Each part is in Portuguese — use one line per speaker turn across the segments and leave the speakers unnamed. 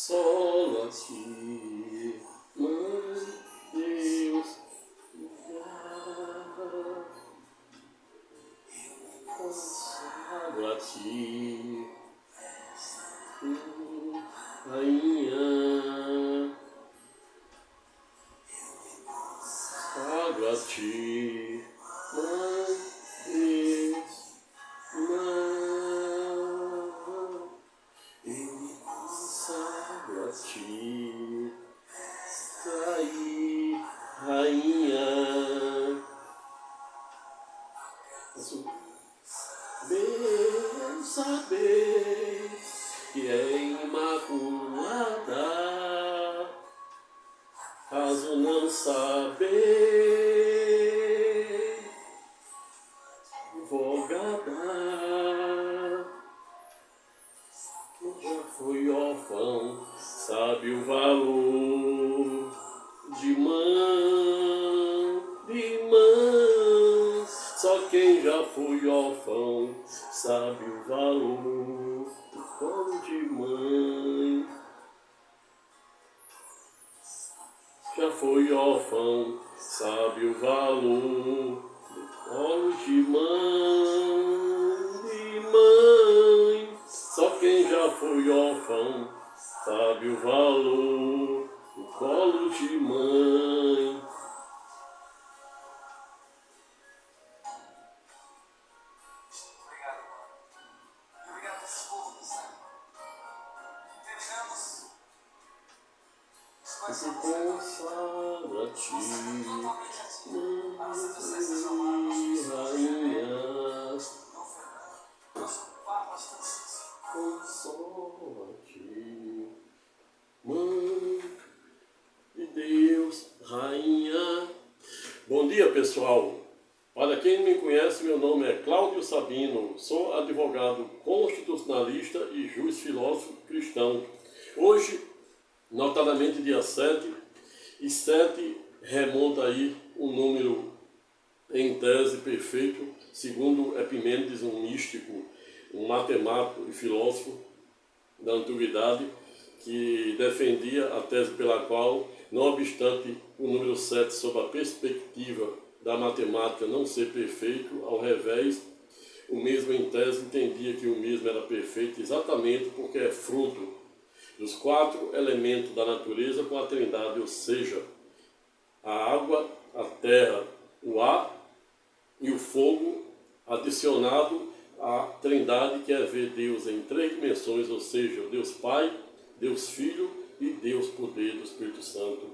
Solo a ti, Mãe Deus, consagro a ti, Rainha, consagro a ti, Mãe Deus, Mãe, eu me consagro a ti, Rainha, bem saber que é imaculada, caso não saber, advogada, quem já foi órfão sabe o valor de mãe, só quem já foi órfão sabe o valor do colo de mãe. Já foi órfão, sabe o valor do colo de mãe. Só quem já foi órfão sabe o valor do colo de mãe. Eu te consagro a ti, Rainha, consolo a ti, Mãe de Deus, Rainha. Bom dia, pessoal. Para quem não me conhece, meu nome é Cláudio Sabino, sou advogado constitucionalista e juiz filósofo cristão. Hoje, notadamente dia 7, e 7 remonta aí um número em tese perfeito, segundo Epimênides, um místico, um matemático e filósofo da antiguidade, que defendia a tese pela qual, não obstante o número 7, sob a perspectiva da matemática não ser perfeito, ao revés, o mesmo em tese entendia que o mesmo era perfeito exatamente porque é fruto dos 4 elementos da natureza com a trindade, ou seja, a água, a terra, o ar e o fogo, adicionado à trindade, que é ver Deus em 3 dimensões, ou seja, Deus Pai, Deus Filho e Deus Poder do Espírito Santo.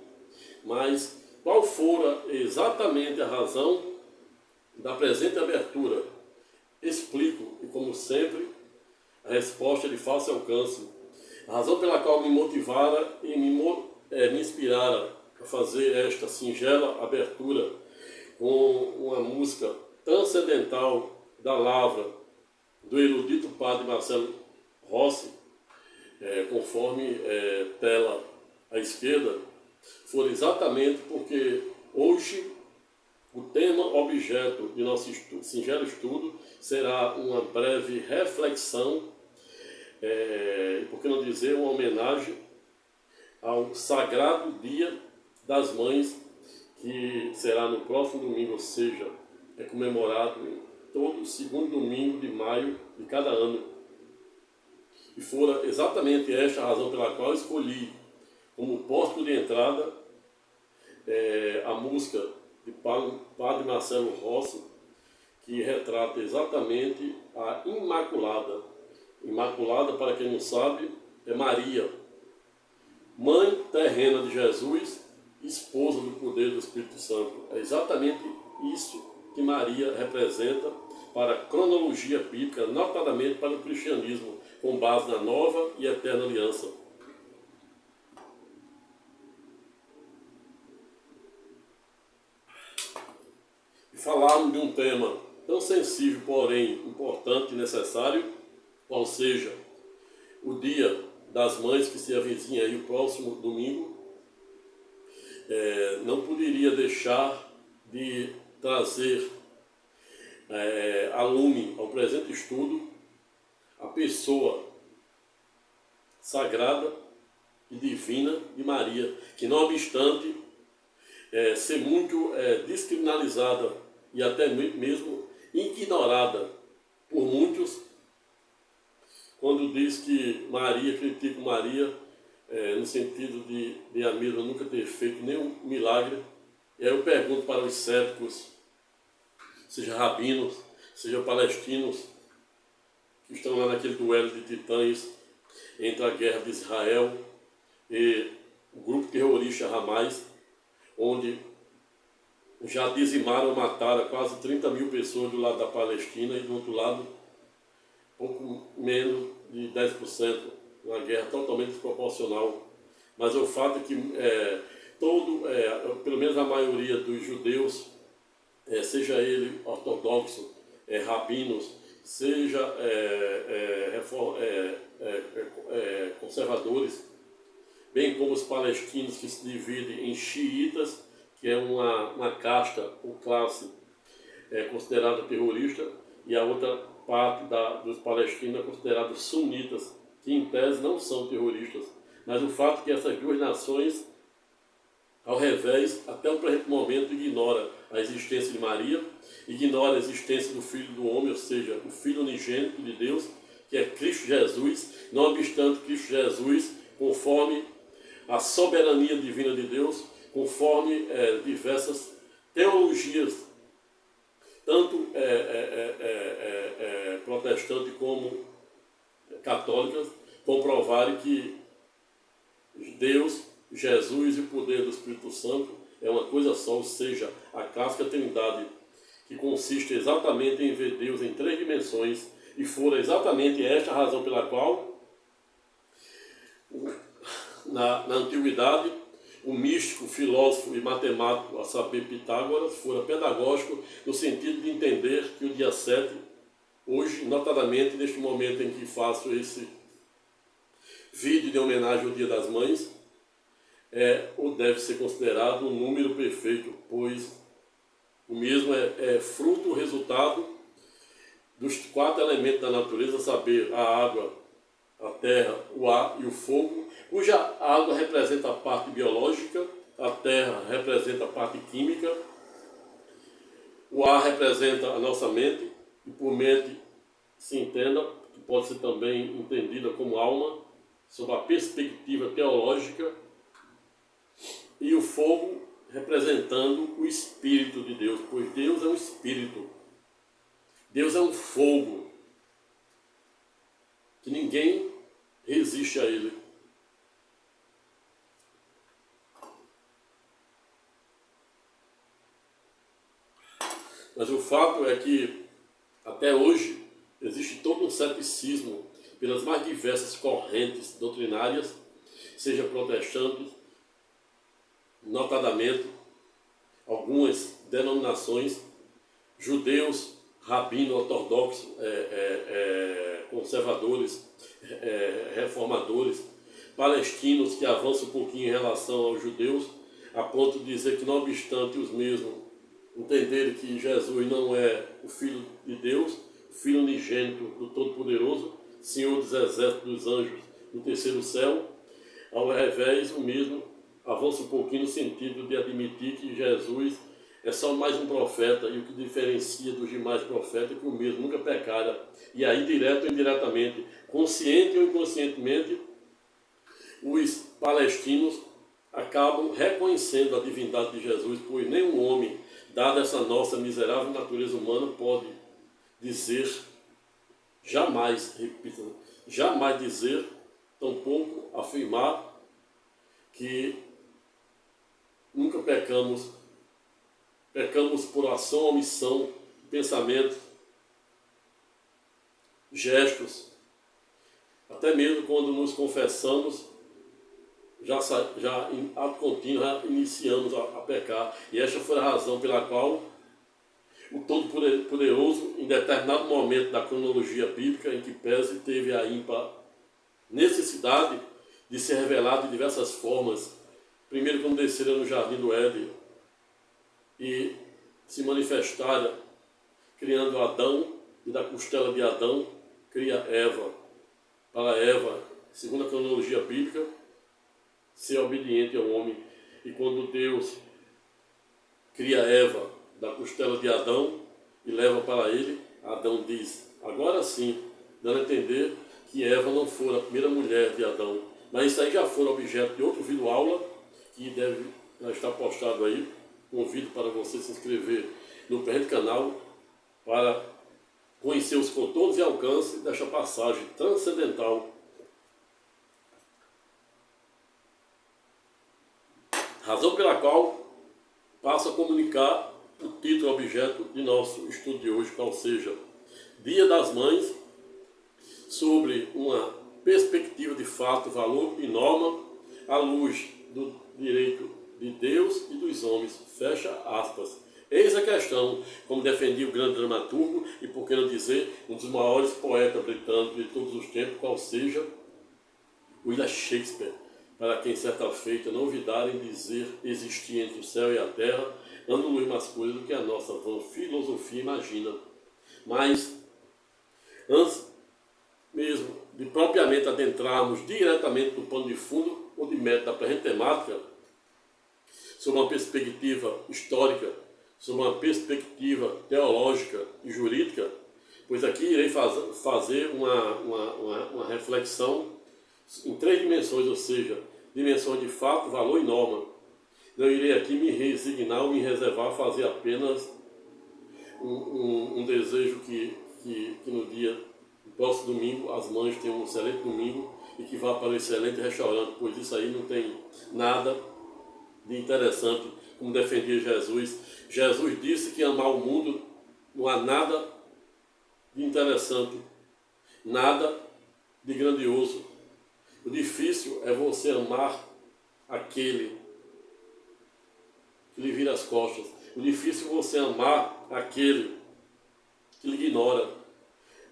Mas qual fora exatamente a razão da presente abertura? Explico, e como sempre, a resposta é de fácil alcance. A razão pela qual me motivara e me inspirara a fazer esta singela abertura com uma música transcendental da lavra do erudito padre Marcelo Rossi, conforme tela à esquerda, foi exatamente porque hoje o tema objeto de nosso singelo estudo será uma breve reflexão, por que não dizer uma homenagem ao sagrado Dia das Mães, que será no próximo domingo, ou seja, é comemorado em todo segundo domingo de maio de cada ano. E fora exatamente esta a razão pela qual escolhi como posto de entrada a música de Padre Marcelo Rossi, que retrata exatamente a Imaculada. Imaculada, para quem não sabe, é Maria, mãe terrena de Jesus, esposa do poder do Espírito Santo. É exatamente isso que Maria representa para a cronologia bíblica, notadamente para o cristianismo, com base na nova e eterna aliança. E falarmos de um tema tão sensível, porém importante e necessário, qual seja o Dia das Mães, que se avizinha aí o próximo domingo, não poderia deixar de trazer a lume ao presente estudo a pessoa sagrada e divina de Maria, que não obstante ser muito descriminalizada e até mesmo ignorada por muitos, quando diz que Maria, critica Maria, no sentido de a mesma nunca ter feito nenhum milagre. E aí eu pergunto para os céticos, seja rabinos, seja palestinos, que estão lá naquele duelo de titãs entre a guerra de Israel e o grupo terrorista Hamas, onde já dizimaram, mataram quase 30 mil pessoas do lado da Palestina e do outro lado pouco menos de 10%, uma guerra totalmente desproporcional. Mas o fato é que pelo menos a maioria dos judeus, seja ele ortodoxo, rabinos, seja conservadores, bem como os palestinos, que se dividem em xiitas, que é uma casta ou classe considerada terrorista, e a outra parte dos palestinos é considerada sunitas, que em tese não são terroristas. Mas o fato é que essas duas nações, ao revés, até o presente momento, ignora a existência de Maria, ignora a existência do Filho do Homem, ou seja, o Filho unigênito de Deus, que é Cristo Jesus. Não obstante, Cristo Jesus, conforme a soberania divina de Deus, conforme diversas teologias, tanto protestantes como católicas, comprovarem que Deus, Jesus e o poder do Espírito Santo é uma coisa só, ou seja, a clássica trindade, que consiste exatamente em ver Deus em 3 dimensões, e fora exatamente esta a razão pela qual, na antiguidade, o místico, filósofo e matemático, a saber, Pitágoras, fora pedagógico no sentido de entender que o dia 7, hoje, notadamente, neste momento em que faço esse vídeo de homenagem ao Dia das Mães, ou deve ser considerado um número perfeito, pois o mesmo é fruto, resultado dos 4 elementos da natureza, a saber, a água, a terra, o ar e o fogo, cuja água representa a parte biológica, a terra representa a parte química, o ar representa a nossa mente, e por mente se entenda, que pode ser também entendida como alma, sob a perspectiva teológica, e o fogo representando o Espírito de Deus, pois Deus é um Espírito, Deus é um fogo, que ninguém resiste a ele. Mas o fato é que, até hoje, existe todo um ceticismo pelas mais diversas correntes doutrinárias, seja protestantes, notadamente algumas denominações, judeus, rabino, ortodoxos, conservadores, reformadores, palestinos que avançam um pouquinho em relação aos judeus, a ponto de dizer que, não obstante os mesmos entenderem que Jesus não é o Filho de Deus, o Filho unigênito do Todo-Poderoso, Senhor dos Exércitos dos Anjos do terceiro céu, ao revés, o mesmo avança um pouquinho no sentido de admitir que Jesus é só mais um profeta, e o que diferencia dos demais profetas é que o mesmo nunca pecara. E aí, direto ou indiretamente, consciente ou inconscientemente, os palestinos acabam reconhecendo a divindade de Jesus, pois nenhum homem, dada essa nossa miserável natureza humana, pode dizer, jamais, repito, jamais dizer, tampouco afirmar que nunca pecamos por ação ou omissão, pensamento, gestos, até mesmo quando nos confessamos, já em ato contínuo, já iniciamos a pecar. E esta foi a razão pela qual o Todo-Poderoso, em determinado momento da cronologia bíblica, em que pese teve a ímpar necessidade de ser revelado de diversas formas. Primeiro, quando desceram no jardim do Éden, e se manifestara criando Adão, e da costela de Adão cria Eva. Para Eva, segundo a cronologia bíblica, ser obediente ao homem. E quando Deus cria Eva da costela de Adão e leva para ele, Adão diz, agora sim, dando a entender que Eva não foi a primeira mulher de Adão. Mas isso aí já foi objeto de outro vídeo aula, que deve já estar postado aí. Convido para você se inscrever no presente canal para conhecer os contornos e alcance desta passagem transcendental. Razão pela qual passo a comunicar o título objeto de nosso estudo de hoje, qual seja Dia das Mães, sobre uma perspectiva de fato, valor e norma à luz do direito de Deus e dos homens. Fecha aspas. Eis a questão, como defendia o grande dramaturgo e, por que não dizer, um dos maiores poetas britânicos de todos os tempos, qual seja William Shakespeare, para quem certa feita não ouvidarem dizer existir entre o céu e a terra, dando luz mais coisa do que a nossa vã filosofia imagina. Mas, antes mesmo de propriamente adentrarmos diretamente no pano de fundo ou de mérito da presente temática, sob uma perspectiva histórica, sob uma perspectiva teológica e jurídica, pois aqui irei fazer uma reflexão em três dimensões, ou seja, dimensões de fato, valor e norma. Não irei aqui me resignar ou me reservar a fazer apenas um desejo que no dia do próximo domingo as mães tenham um excelente domingo e que vá para um excelente restaurante, pois isso aí não tem nada de interessante, como defendia Jesus. Jesus disse que amar o mundo não há nada de interessante, nada de grandioso. O difícil é você amar aquele que lhe vira as costas. O difícil é você amar aquele que lhe ignora.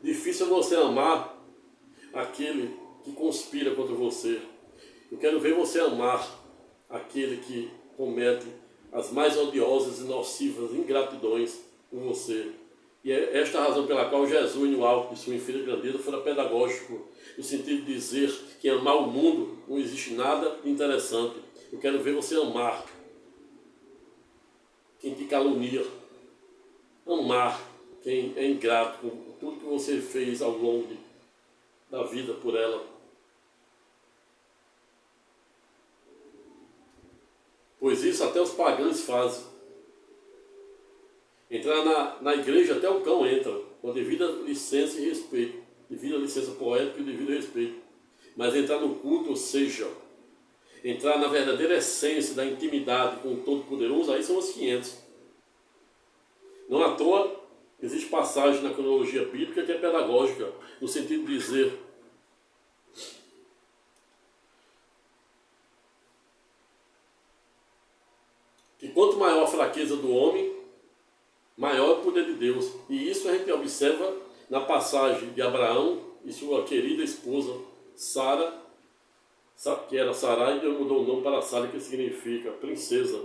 O difícil é você amar aquele que conspira contra você. Eu quero ver você amar aquele que comete as mais odiosas e nocivas ingratidões com você. E é esta a razão pela qual Jesus, no alto de sua infinita grandeza, foi pedagógico, no sentido de dizer que amar o mundo não existe nada de interessante. Eu quero ver você amar quem te calunia, amar quem é ingrato com tudo que você fez ao longo da vida por ela. Pois isso até os pagãos fazem. Entrar na igreja até o cão entra, com devida licença e respeito, devida licença poética e devido respeito. Mas entrar no culto, ou seja, entrar na verdadeira essência da intimidade com o Todo-Poderoso, aí são os 500. Não à toa, existe passagem na cronologia bíblica que é pedagógica, no sentido de dizer que quanto maior a fraqueza do homem, maior o poder de Deus. E isso a gente observa na passagem de Abraão e sua querida esposa Sara, que era Sarai, e Deus mudou o nome para Sara, que significa princesa.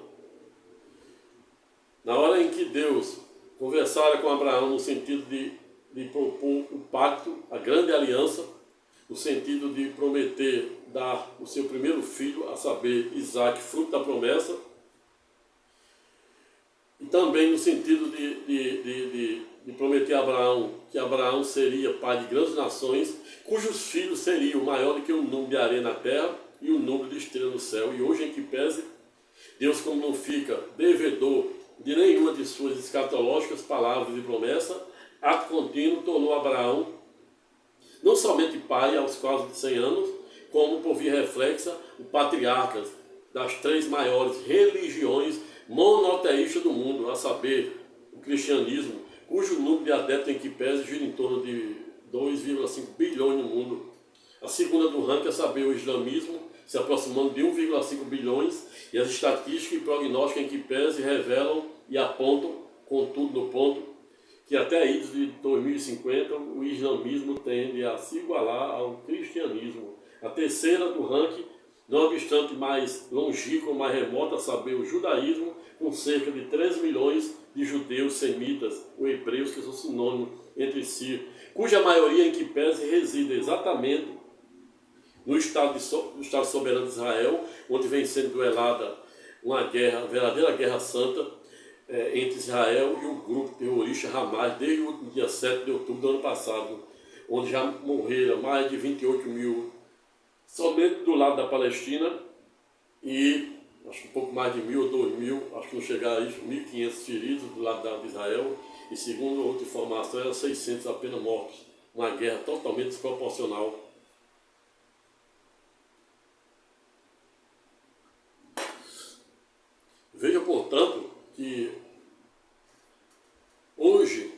Na hora em que Deus conversara com Abraão no sentido de propor o pacto, a grande aliança, no sentido de prometer dar o seu primeiro filho, a saber, Isaque, fruto da promessa, e também no sentido de prometer a Abraão que Abraão seria pai de grandes nações, cujos filhos seriam maior do que o número de areia na terra e o número de estrelas no céu. E hoje, em que pese, Deus, como não fica devedor de nenhuma de suas escatológicas palavras e promessa, ato contínuo tornou Abraão não somente pai aos quase de 100 anos, como, por via reflexa, o patriarca das três maiores religiões monoteísta do mundo, a saber, o cristianismo, cujo número de adeptos em que pese gira em torno de 2,5 bilhões no mundo. A segunda do ranking, a saber, o islamismo, se aproximando de 1,5 bilhões, e as estatísticas e prognósticos em que pese revelam e apontam, contudo no ponto, que até aí de 2050 o islamismo tende a se igualar ao cristianismo. A terceira do ranking, não obstante mais longínqua, mais remota, a saber, o judaísmo, com cerca de 13 milhões de judeus, semitas ou hebreus, que são sinônimos entre si, cuja maioria em que pese reside exatamente no Estado soberano de Israel, onde vem sendo duelada uma verdadeira guerra santa entre Israel e o grupo terrorista Hamas, desde o último dia 7 de outubro do ano passado, onde já morreram mais de 28 mil somente do lado da Palestina e acho que um pouco mais de 1.000 ou 2.000, acho que não chegaram a isso, 1.500 feridos do lado de Israel, e segundo outra informação, eram 600 apenas mortos. Uma guerra totalmente desproporcional. Veja, portanto, que hoje,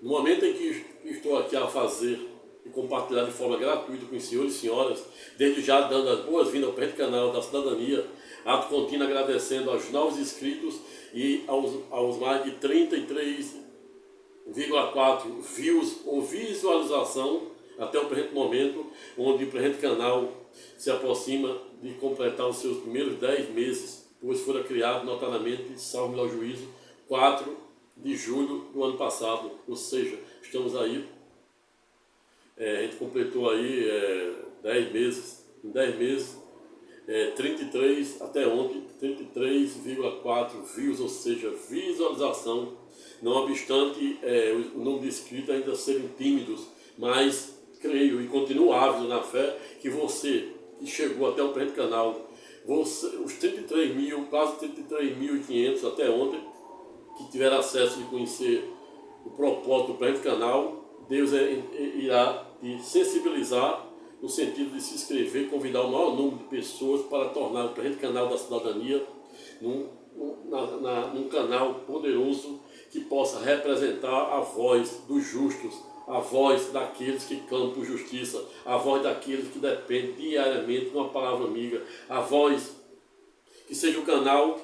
no momento em que estou aqui a fazer e compartilhar de forma gratuita com os senhores e senhoras, desde já dando as boas-vindas ao Prende Canal da Cidadania, ato contínuo agradecendo aos novos inscritos e aos mais de 33,4 views ou visualização até o presente momento, onde o Prende Canal se aproxima de completar os seus primeiros 10 meses, pois fora criado notadamente, salvo ao juízo, 4 de julho do ano passado, ou seja, estamos aí, a gente completou aí 10 meses, em 10 meses, 33, até ontem, 33,4 views, ou seja, visualização, não obstante o número de inscritos ainda serem tímidos, mas creio e continuo ávido na fé que você que chegou até o presente canal, os 33 mil, quase 33.500 até ontem, que tiveram acesso de conhecer o propósito do presente canal, Deus irá te sensibilizar no sentido de se inscrever, convidar o maior número de pessoas para tornar o presente canal da cidadania num canal poderoso que possa representar a voz dos justos, a voz daqueles que clamam por justiça, a voz daqueles que dependem diariamente de uma palavra amiga, a voz que seja um canal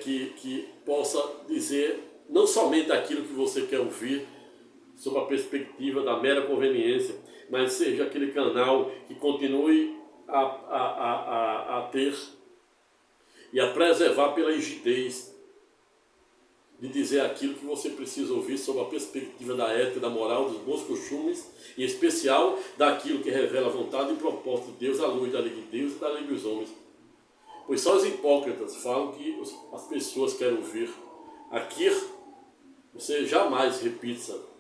que possa dizer não somente aquilo que você quer ouvir, sob a perspectiva da mera conveniência, mas seja aquele canal que continue a ter e a preservar pela rigidez de dizer aquilo que você precisa ouvir sob a perspectiva da ética, da moral, dos bons costumes, em especial daquilo que revela a vontade e propósito de Deus, a luz da lei de Deus e da lei dos homens. Pois só os hipócritas falam que as pessoas querem ouvir. Aqui, você jamais repita,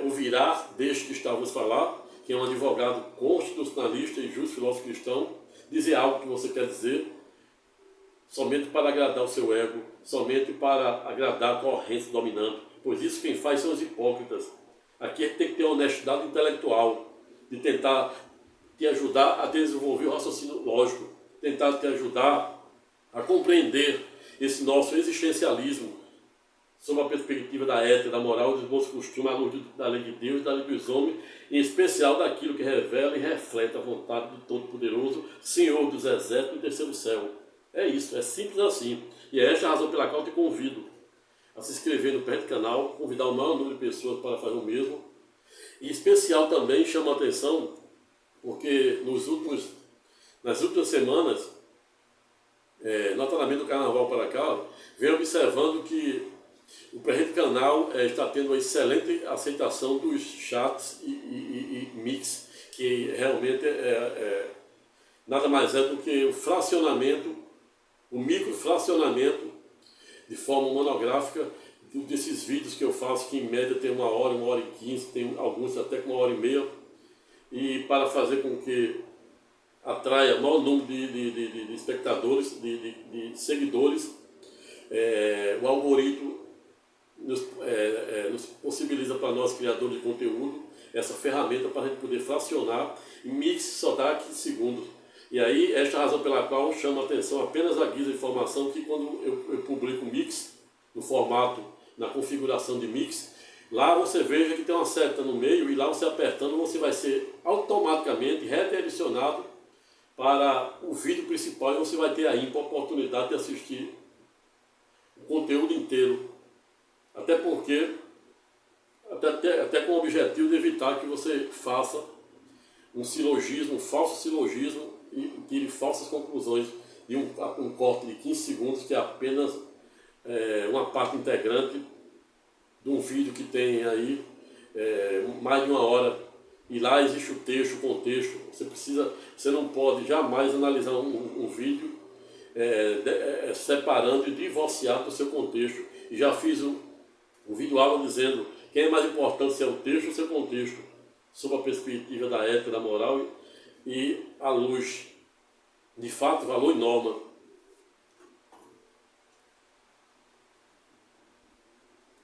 ouvirá deste que estávamos falar, que é um advogado constitucionalista e justo filósofo cristão, dizer algo que você quer dizer, somente para agradar o seu ego, somente para agradar a corrente dominante. Pois isso quem faz são os hipócritas. Aqui a gente tem que ter honestidade intelectual, de tentar te ajudar a desenvolver o raciocínio lógico, tentar te ajudar a compreender esse nosso existencialismo sob a perspectiva da ética, da moral, dos bons costumes, à luz da lei de Deus e da lei dos homens, em especial daquilo que revela e reflete a vontade do Todo-Poderoso, Senhor dos Exércitos do terceiro céu. É isso, é simples assim. E é esta a razão pela qual eu te convido a se inscrever no Presente Canal, convidar o maior número de pessoas para fazer o mesmo. E em especial também chama a atenção, porque nas últimas semanas, notadamente do Carnaval para cá, venho observando que o Presente Canal está tendo uma excelente aceitação dos chats e mix, que realmente nada mais é do que o fracionamento, o microfracionamento de forma monográfica desses vídeos que eu faço, que em média tem 1 hora, 1h15, tem alguns até com 1h30, e para fazer com que atraia o maior número de espectadores, de seguidores, o algoritmo nos possibilita para nós, criadores de conteúdo, essa ferramenta para a gente poder fracionar em mix só dá 15 segundos. E aí, esta é a razão pela qual eu chamo a atenção apenas a guisa de informação que quando eu publico mix, no formato, na configuração de mix, lá você veja que tem uma seta no meio e lá você apertando, você vai ser automaticamente redirecionado para o vídeo principal e você vai ter a ímpar oportunidade de assistir o conteúdo inteiro. Até porque, até com o objetivo de evitar que você faça um silogismo, um falso silogismo e tire falsas conclusões. de um corte de 15 segundos, que é apenas uma parte integrante de um vídeo que tem aí mais de 1 hora. E lá existe o texto, o contexto. Você não pode jamais analisar um vídeo separando e divorciado do seu contexto. E já fiz um vídeo aula dizendo quem é mais importante, se é o texto ou seu contexto, sob a perspectiva da ética, da moral e à luz, de fato, valor e norma.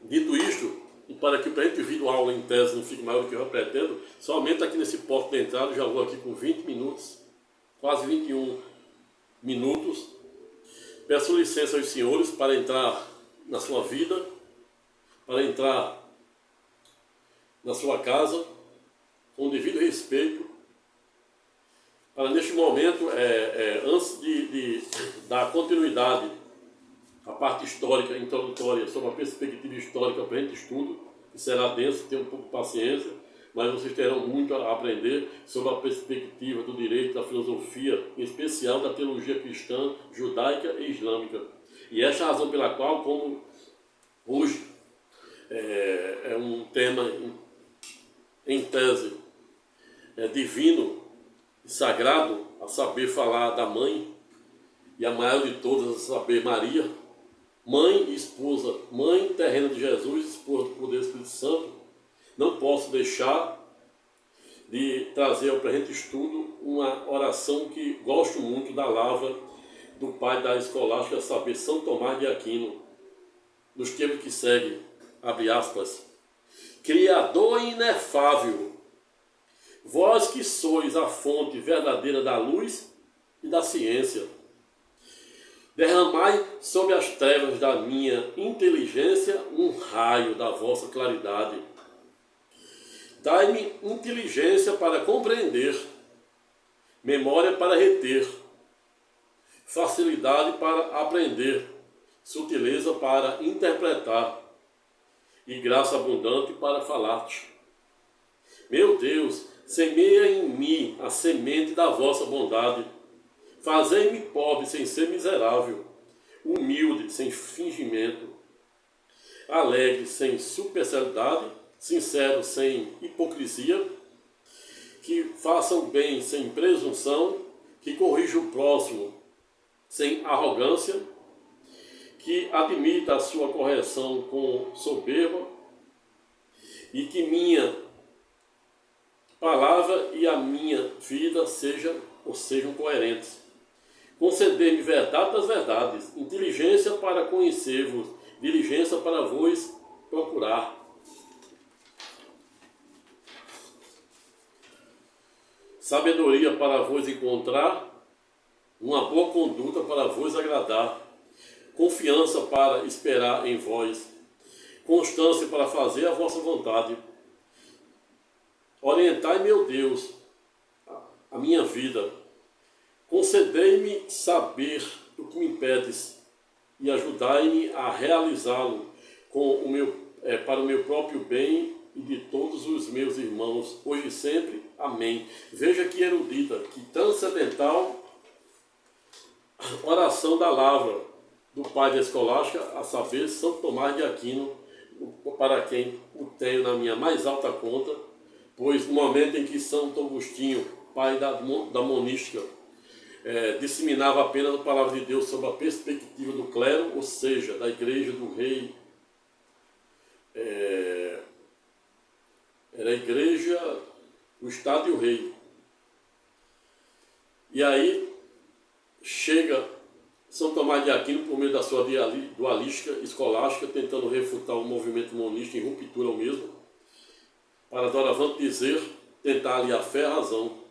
Dito isto, e para que o presente vídeo aula em tese não fique maior do que eu pretendo, somente aqui nesse porto de entrada, já vou aqui com 20 minutos, quase 21 minutos. Peço licença aos senhores para entrar na sua vida, para entrar na sua casa, com devido respeito, para neste momento, antes de dar continuidade à parte histórica, introdutória, sobre a perspectiva histórica para a gente estudo, que será denso, tenham um pouco de paciência, mas vocês terão muito a aprender sobre a perspectiva do direito, da filosofia, em especial da teologia cristã, judaica e islâmica. E essa é a razão pela qual, como hoje é um tema em tese divino e sagrado, a saber falar da mãe, e a maior de todas, a saber Maria, mãe e esposa, mãe terrena de Jesus, esposa do poder do Espírito Santo, não posso deixar de trazer ao presente estudo uma oração que gosto muito da lavra do pai da escolástica, a saber São Tomás de Aquino, nos termos que segue, abre aspas, Criador inefável, vós que sois a fonte verdadeira da luz e da ciência, derramai sobre as trevas da minha inteligência um raio da vossa claridade. Dai-me inteligência para compreender, memória para reter, facilidade para aprender, sutileza para interpretar e graça abundante para falar-te. Meu Deus, semeia em mim a semente da vossa bondade. Fazei-me pobre sem ser miserável, humilde sem fingimento, alegre sem superficialidade, sincero sem hipocrisia, que faça o bem sem presunção, que corrija o próximo sem arrogância, que admita a sua correção com soberba, e que minha palavra e a minha vida sejam coerentes. Conceder-me verdade das verdades, inteligência para conhecer-vos, diligência para vos procurar. Sabedoria para vos encontrar, uma boa conduta para vos agradar, confiança para esperar em vós, constância para fazer a vossa vontade. Orientai, meu Deus, a minha vida. Concedei-me saber o que me pedes e ajudai-me a realizá-lo para o meu próprio bem e de todos os meus irmãos, hoje e sempre. Amém. Veja que erudita, que transcendental oração da lavra do pai da escolástica, a saber, São Tomás de Aquino, para quem o tenho na minha mais alta conta, pois no momento em que Santo Agostinho, pai da monística, disseminava apenas a palavra de Deus sob a perspectiva do clero, ou seja, da igreja, do rei, era a igreja, o Estado e o rei. E aí chega São Tomás de Aquino, por meio da sua dualística escolástica, tentando refutar o movimento monista em ruptura ao mesmo, para doravante dizer, tentar aliar fé à razão.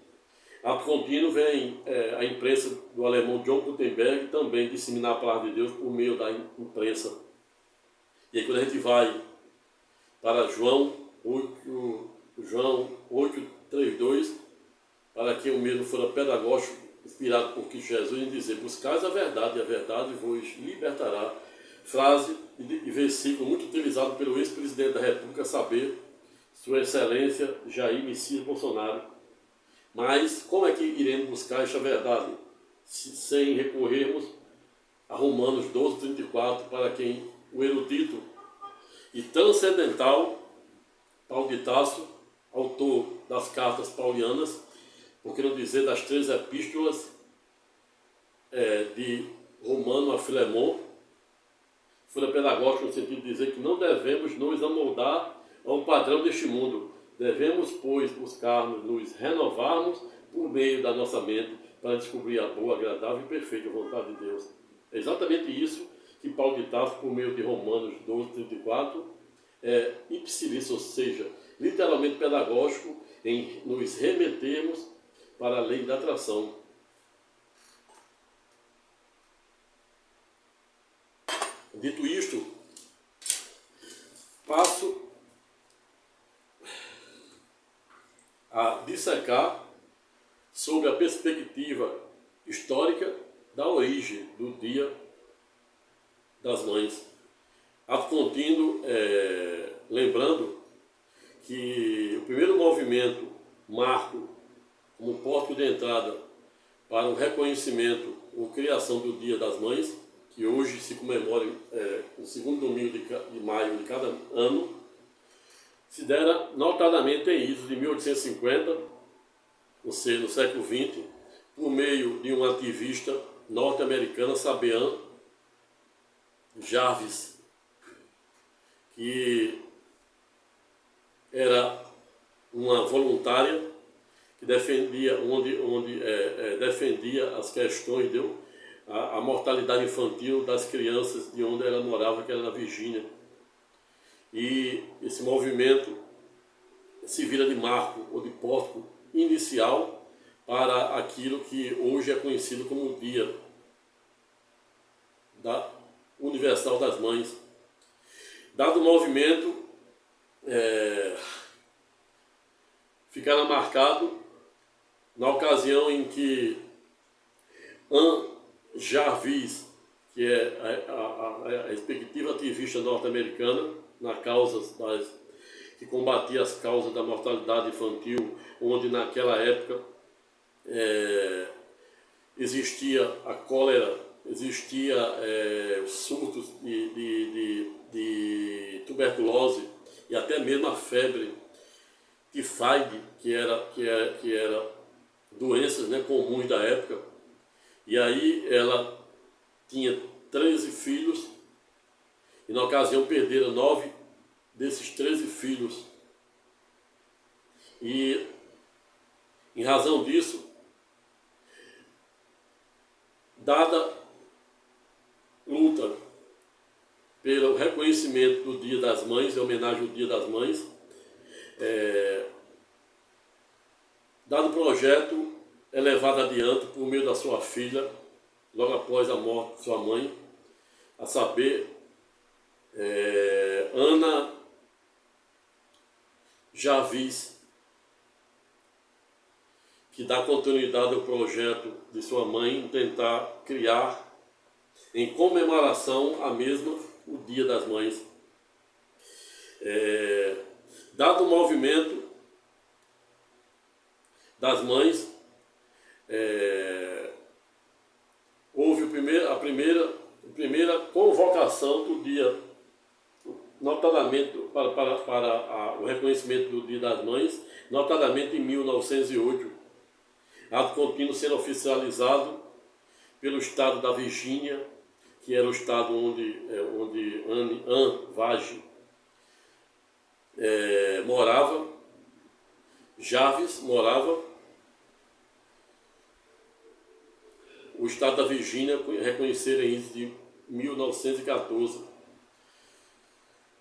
Ato contínuo vem a imprensa do alemão John Gutenberg também disseminar a palavra de Deus por meio da imprensa. E aí quando a gente vai para João 8:32, para que o mesmo fora pedagógico, inspirado por Cristo Jesus, em dizer, buscais a verdade, e a verdade vos libertará. Frase e versículo muito utilizado pelo ex-presidente da República, a saber, Sua Excelência Jair Messias Bolsonaro. Mas como é que iremos buscar esta verdade? sem recorrermos a Romanos 12:34, para quem o erudito e transcendental Paulo de Tarso, autor das cartas paulianas, por que não dizer das 3 epístolas de Romano a Filemon, foi pedagógico no sentido de dizer que não devemos nos amoldar a um padrão deste mundo. Devemos, pois, buscarmos nos renovarmos por meio da nossa mente para descobrir a boa, agradável e perfeita vontade de Deus. É exatamente isso que Paulo de Tarso, por meio de Romanos 12:34, ipsilis, ou seja, literalmente pedagógico, em nos remetermos para a lei da atração. Dito isto, passo a dissecar sobre a perspectiva histórica da origem do Dia das Mães. Ato contínuo, lembrando que o primeiro movimento marco como porto de entrada para o reconhecimento ou criação do Dia das Mães, que hoje se comemora no segundo domingo de maio de cada ano, se dera notadamente em idos de 1850, ou seja, no século XX, por meio de um ativista norte-americana, Sabian Jarvis, que era uma voluntária que defendia, defendia as questões a mortalidade infantil das crianças de onde ela morava, que era na Virgínia. E esse movimento se vira de marco ou de porto inicial para aquilo que hoje é conhecido como o Dia Universal das Mães. Dado o movimento, ficará marcado na ocasião em que Anne Jarvis, que é a respectiva ativista norte-americana na causa que combatia as causas da mortalidade infantil, onde naquela época existia a cólera, existia surtos de tuberculose e até mesmo a febre tifoide, que era doenças, né, comuns da época. E aí ela tinha 13 filhos e na ocasião perderam 9 desses 13 filhos. E em razão disso, dada luta pelo reconhecimento do Dia das Mães, em homenagem ao Dia das Mães, dado o projeto é levado adiante por meio da sua filha, logo após a morte de sua mãe, a saber, Anna Jarvis, que dá continuidade ao projeto de sua mãe em tentar criar, em comemoração a mesma, o Dia das Mães. Dado o movimento das mães, houve a primeira convocação do dia, notadamente para o reconhecimento do Dia das Mães, notadamente em 1908, ato contínuo sendo oficializado pelo estado da Virgínia, que era o estado onde Anne Vage morava, Jarvis morava. O estado da Virgínia reconheceram isso de 1914.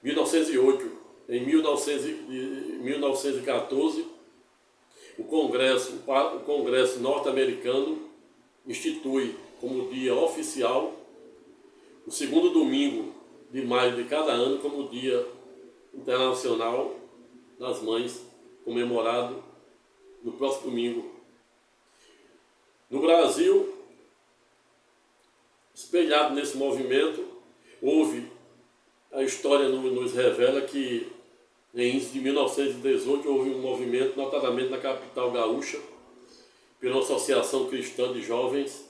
1908, em 1914, o Congresso norte-americano institui como dia oficial o segundo domingo de maio de cada ano como Dia Internacional das Mães, comemorado no próximo domingo. No Brasil, espelhado nesse movimento, a história nos revela que em início de 1918 houve um movimento, notadamente na capital gaúcha, pela Associação Cristã de Jovens,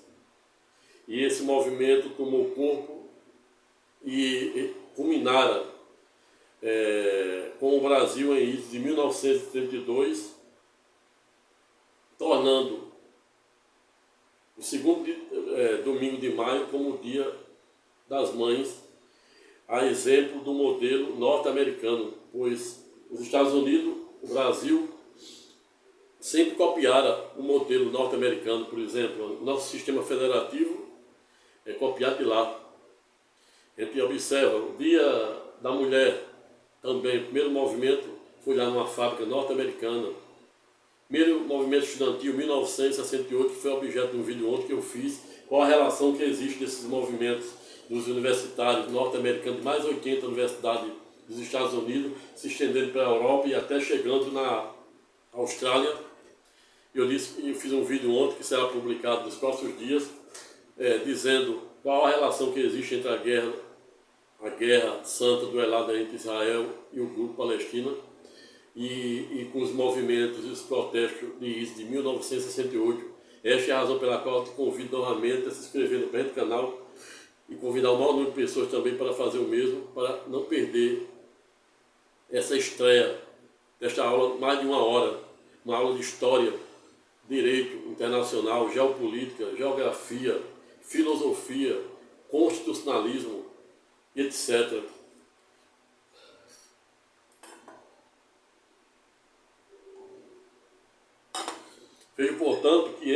e esse movimento tomou corpo e culminara com o Brasil em idos de 1932, tornando o segundo domingo de maio como o Dia das Mães, a exemplo do modelo norte-americano, pois os Estados Unidos, o Brasil, sempre copiaram o modelo norte-americano. Por exemplo, o nosso sistema federativo é copiado de lá. A gente observa o Dia da Mulher também, o primeiro movimento foi lá numa fábrica norte-americana. Primeiro movimento estudantil, 1968, que foi objeto de um vídeo ontem que eu fiz, qual a relação que existe desses movimentos dos universitários norte-americanos, de mais 80 universidades dos Estados Unidos, se estendendo para a Europa e até chegando na Austrália. Eu fiz um vídeo ontem que será publicado nos próximos dias, dizendo qual a relação que existe entre a guerra santa duelada entre Israel e o grupo palestino, e com os movimentos e os protestos de 1968. Esta é a razão pela qual eu te convido novamente a se inscrever no canal e convidar o maior número de pessoas também para fazer o mesmo, para não perder essa estreia desta aula, mais de uma hora, uma aula de história, direito internacional, geopolítica, geografia, filosofia, constitucionalismo, etc. Vejo, portanto, que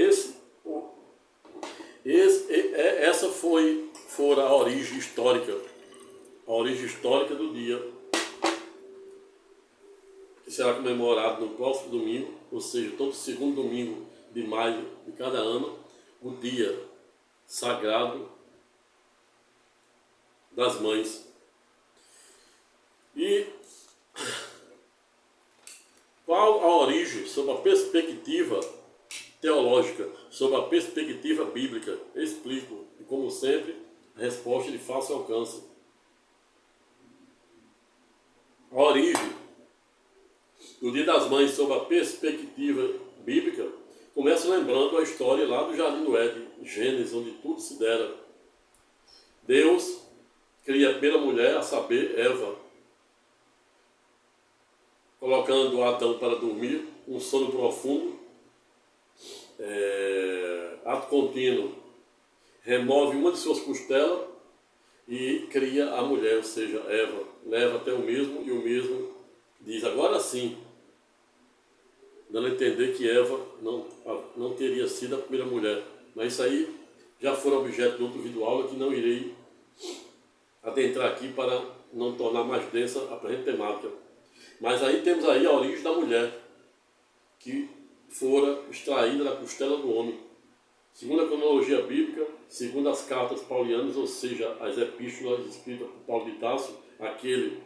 essa fora a origem histórica do dia, que será comemorado no próximo domingo, ou seja, todo segundo domingo de maio de cada ano, o Dia Sagrado das Mães. E qual a origem, sob a perspectiva teológica, sob a perspectiva bíblica? Explico, e como sempre, a resposta de fácil alcance. A origem do Dia das Mães, sob a perspectiva bíblica, começa lembrando a história lá do Jardim do Éden, Gênesis, onde tudo se dera. Deus cria a primeira mulher, a saber, Eva, colocando Adão para dormir, um sono profundo, ato contínuo, remove uma de suas costelas e cria a mulher, ou seja, Eva, leva até o mesmo e o mesmo diz, agora sim, dando a entender que Eva não teria sido a primeira mulher. Mas isso aí já foi objeto de outro vídeo aula que não irei adentrar aqui para não tornar mais densa a presente temática. Mas aí temos aí a origem da mulher, que fora extraída da costela do homem. Segundo a cronologia bíblica, segundo as cartas paulianas, ou seja, as epístolas escritas por Paulo de Tarso, aquele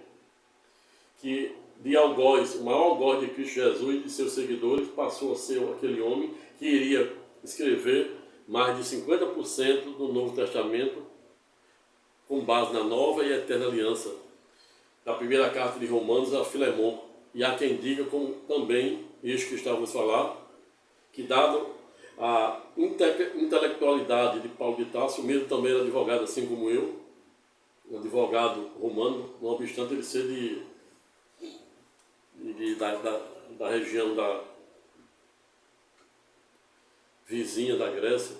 que de algoz, o maior algoz de Cristo Jesus e de seus seguidores, passou a ser aquele homem que iria escrever mais de 50% do Novo Testamento com base na nova e eterna aliança, da primeira carta de Romanos a Filemon. E há quem diga, como também este que estávamos a falar, que dado a intelectualidade de Paulo de Tarso, mesmo também era advogado assim como eu, um advogado romano, não obstante ele ser da região vizinha da Grécia.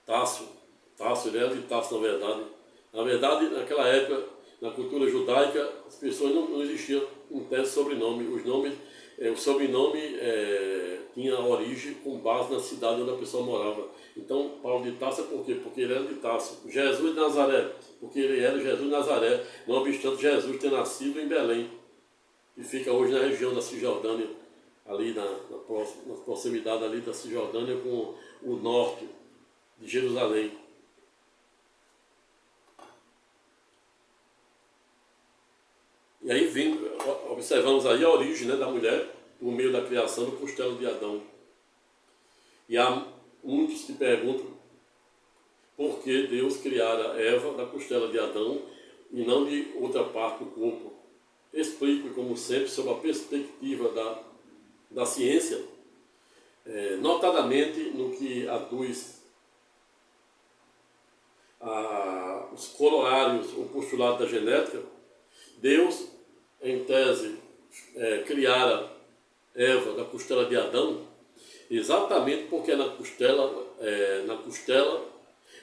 Tarso, ele era de Tarso na verdade. Na verdade, naquela época, na cultura judaica, as pessoas não existiam em tese sobrenome. O sobrenome tinha origem com base na cidade onde a pessoa morava. Então, Paulo de Tarso é por quê? Porque ele era de Tarso. Jesus de Nazaré, porque ele era Jesus de Nazaré, não obstante Jesus ter nascido em Belém, que fica hoje na região da Cisjordânia, ali na proximidade ali da Cisjordânia com o norte de Jerusalém. E aí observamos aí a origem, né, da mulher por meio da criação do costelo de Adão. E há muitos que perguntam por que Deus criara Eva da costela de Adão e não de outra parte do corpo. Explico, como sempre, sob a perspectiva da ciência, notadamente no que aduz corolários ou postulados da genética, Deus, em tese, criara Eva da costela de Adão, exatamente porque é na costela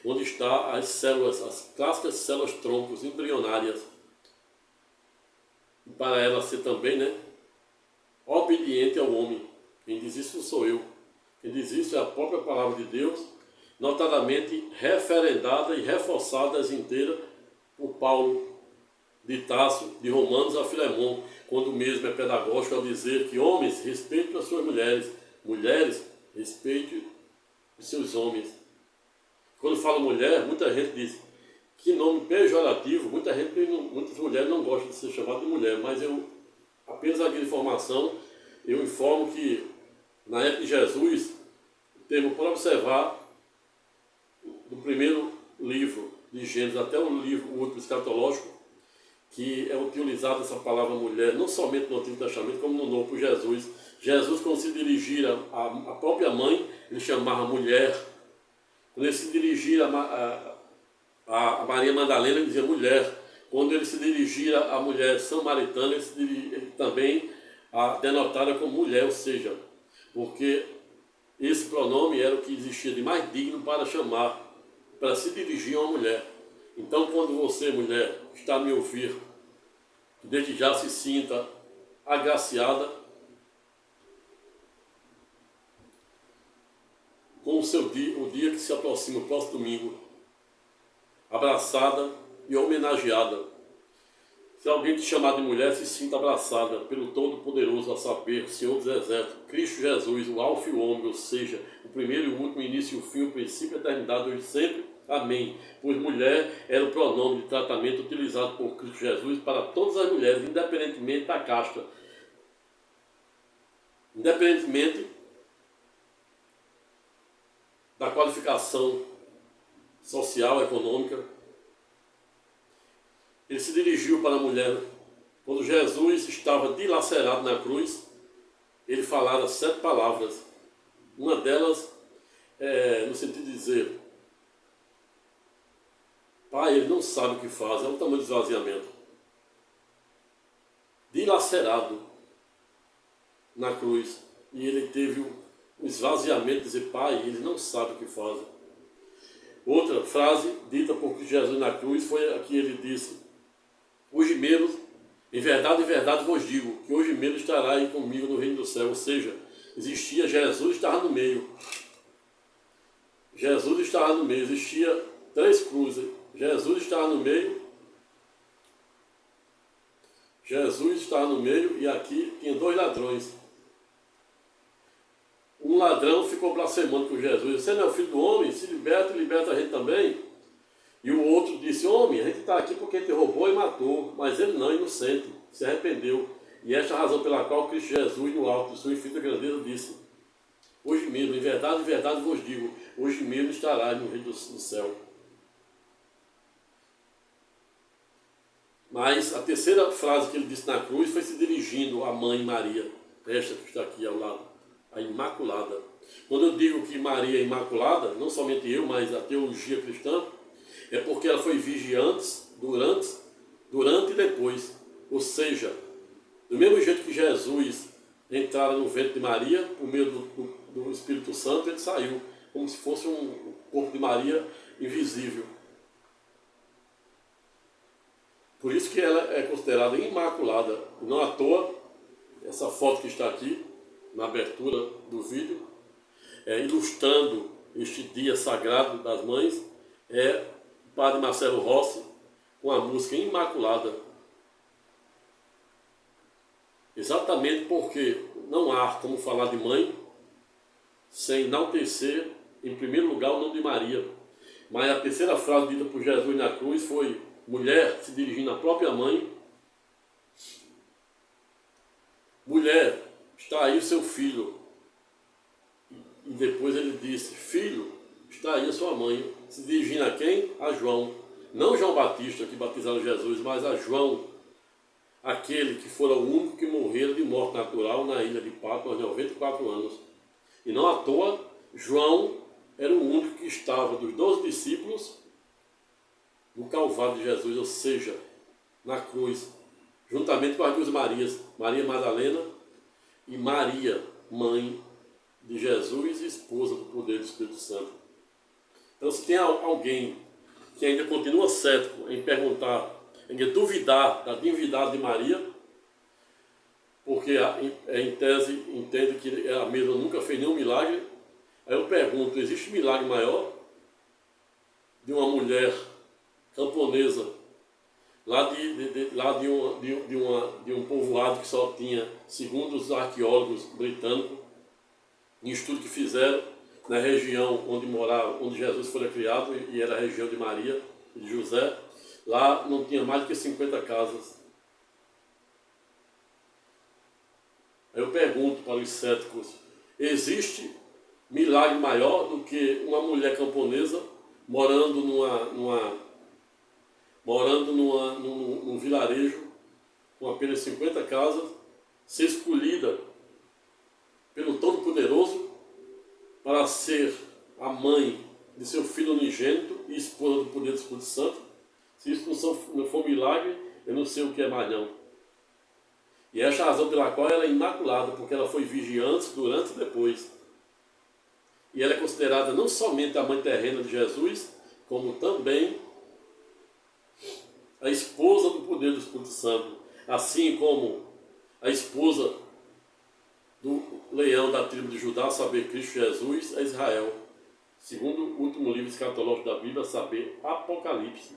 onde estão as células, as clássicas células troncos embrionárias. E para ela ser também, né, obediente ao homem. Quem diz isso não sou eu. Quem diz isso é a própria palavra de Deus, notadamente referendada e reforçada inteira por Paulo de Tarso, de Romanos a Filemão, quando mesmo é pedagógico ao dizer que homens respeitem as suas mulheres, mulheres respeitem os seus homens. Quando fala mulher, muita gente diz que nome pejorativo, muitas mulheres não gostam de ser chamada de mulher, mas eu, apenas aqui de informação, eu informo que na época de Jesus, o termo para observar, do primeiro livro de Gênesis até o último escatológico, que é utilizada essa palavra mulher, não somente no Antigo Testamento, como no Novo por Jesus. Jesus, quando se dirigia à própria mãe, ele chamava mulher. Quando ele se dirigia a Maria Madalena, ele dizia mulher. Quando ele se dirigia à mulher samaritana, ele também a denotara como mulher, ou seja, porque esse pronome era o que existia de mais digno para chamar, para se dirigir a uma mulher. Então, quando você, mulher, está a me ouvir, desde já se sinta agraciada com o dia que se aproxima, o próximo domingo, abraçada e homenageada. Se alguém te chamar de mulher, se sinta abraçada pelo Todo-Poderoso, a saber, o Senhor dos Exércitos, Cristo Jesus, o Alfa e o Ômega, ou seja, o primeiro e o último, o início e o fim, o princípio e a eternidade, hoje e sempre. Amém. Pois mulher era o pronome de tratamento utilizado por Cristo Jesus para todas as mulheres, independentemente da casta, independentemente da qualificação social, econômica. Ele se dirigiu para a mulher. Quando Jesus estava dilacerado na cruz, ele falara 7 palavras. Uma delas no sentido de dizer: Pai, ele não sabe o que faz, é o tamanho do esvaziamento. Dilacerado na cruz. E ele teve um esvaziamento de dizer: Pai, ele não sabe o que faz. Outra frase dita por Jesus na cruz foi a que ele disse: hoje mesmo, em verdade vos digo, que hoje mesmo estará aí comigo no reino do céu. Ou seja, existia Jesus, estava no meio. Jesus estava no meio, existia 3 cruzes. Jesus estava no meio. Jesus estava no meio e aqui tinha 2 ladrões. Um ladrão ficou blasfemando com Jesus: você não é o filho do homem? Se liberta e liberta a gente também. E o outro disse: homem, a gente está aqui porque ele te roubou e matou. Mas ele não, inocente, se arrependeu. E esta é a razão pela qual Cristo Jesus, no alto de sua infinita grandeza, disse: hoje mesmo, em verdade vos digo, hoje mesmo estarás no reino do céu. Mas a terceira frase que ele disse na cruz foi se dirigindo à mãe Maria, esta que está aqui ao lado, a Imaculada. Quando eu digo que Maria é Imaculada, não somente eu, mas a teologia cristã, é porque ela foi virgem antes, durante e depois. Ou seja, do mesmo jeito que Jesus entrara no ventre de Maria, por meio do Espírito Santo, ele saiu, como se fosse um corpo de Maria invisível. Por isso que ela é considerada imaculada. Não à toa, essa foto que está aqui, na abertura do vídeo, ilustrando este dia sagrado das mães, é o Padre Marcelo Rossi, com a música Imaculada. Exatamente porque não há como falar de mãe sem enaltecer, em primeiro lugar, o nome de Maria. Mas a terceira frase dita por Jesus na cruz foi: mulher, se dirigindo à própria mãe: mulher, está aí o seu filho. E depois ele disse: filho, está aí a sua mãe. Se dirigindo a quem? A João. Não João Batista, que batizaram Jesus, mas a João, aquele que fora o único que morrera de morte natural na ilha de Patmos aos 94 anos. E não à toa, João era o único que estava, dos 12 discípulos, no Calvário de Jesus, ou seja, na cruz, juntamente com as duas Marias, Maria Madalena e Maria, mãe de Jesus e esposa do poder do Espírito Santo. Então, se tem alguém que ainda continua cético em perguntar, em duvidar da divindade de Maria, porque em tese entende que ela mesma nunca fez nenhum milagre, aí eu pergunto, existe milagre maior de uma mulher camponesa lá de um povoado que só tinha, segundo os arqueólogos britânicos, em estudo que fizeram na região onde morava, onde Jesus foi criado, e era a região de Maria e de José, lá não tinha mais do que 50 casas. Aí eu pergunto para os céticos, existe milagre maior do que uma mulher camponesa morando num vilarejo com apenas 50 casas, ser escolhida pelo Todo-Poderoso para ser a mãe de seu filho unigênito e esposa do poder do Espírito Santo? Se isso não for milagre, eu não sei o que é mais não. E essa é a razão pela qual ela é imaculada, porque ela foi virgem antes, durante e depois. E ela é considerada não somente a mãe terrena de Jesus, como também a esposa do poder do Espírito Santo, assim como a esposa do leão da tribo de Judá, saber Cristo Jesus, a Israel, segundo o último livro escatológico da Bíblia, saber Apocalipse,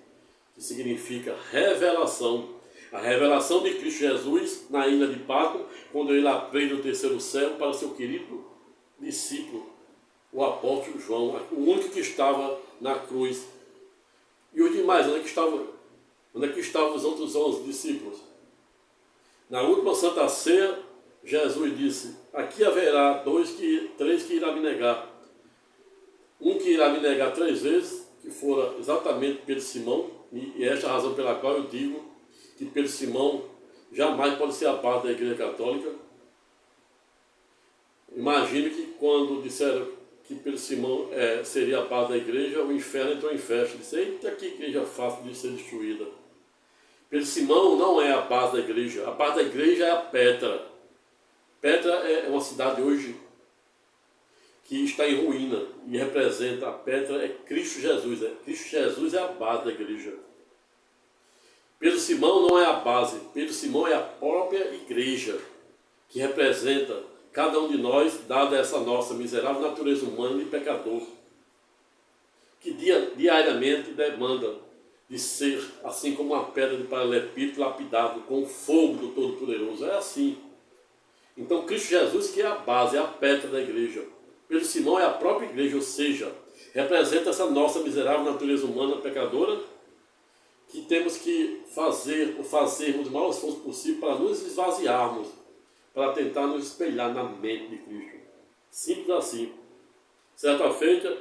que significa revelação. A revelação de Cristo Jesus na ilha de Patmos, quando ele aprende o terceiro céu para seu querido discípulo, o apóstolo João, o único que estava na cruz. E os demais, onde é que estavam os outros 11 discípulos? Na última Santa Ceia, Jesus disse, aqui haverá três que irá me negar. Um que irá me negar 3 vezes, que fora exatamente Pedro Simão, e esta é a razão pela qual eu digo que Pedro Simão jamais pode ser a parte da Igreja Católica. Imagine que quando disseram que Pedro Simão seria a parte da igreja, o inferno entrou em festa. Disse, eita, que igreja fácil de ser destruída. Pedro Simão não é a base da igreja. A base da igreja é a Petra. Petra é uma cidade hoje que está em ruína e representa, a Petra é Cristo Jesus. Cristo Jesus é a base da igreja. Pedro Simão não é a base. Pedro Simão é a própria igreja que representa cada um de nós, dada essa nossa miserável natureza humana e pecador, que diariamente demanda de ser, assim como uma pedra de paralelepípedo lapidado com o fogo do Todo-Poderoso. É assim. Então Cristo Jesus que é a base, é a pedra da igreja. Pedro Simão é a própria igreja, ou seja, representa essa nossa miserável natureza humana pecadora, que temos que fazermos o maior esforço possível para nos esvaziarmos, para tentar nos espelhar na mente de Cristo. Simples assim. Certa feita,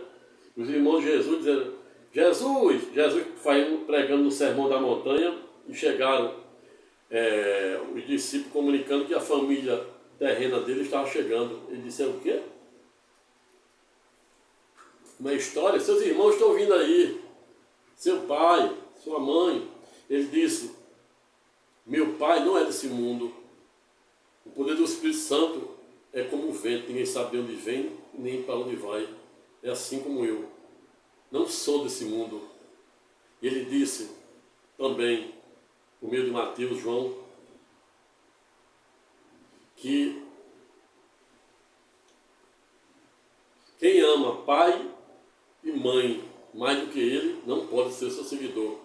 os irmãos de Jesus disseram, Jesus pregando no Sermão da Montanha, e chegaram os discípulos comunicando que a família terrena dele estava chegando. Ele disse, o quê? Uma história, seus irmãos estão vindo aí, seu pai, sua mãe. Ele disse, meu pai não é desse mundo. O poder do Espírito Santo é como o vento, ninguém sabe de onde vem, nem para onde vai. É assim como eu. Não sou desse mundo. E ele disse também, por meio de Mateus, João, que quem ama pai e mãe mais do que ele, não pode ser seu seguidor.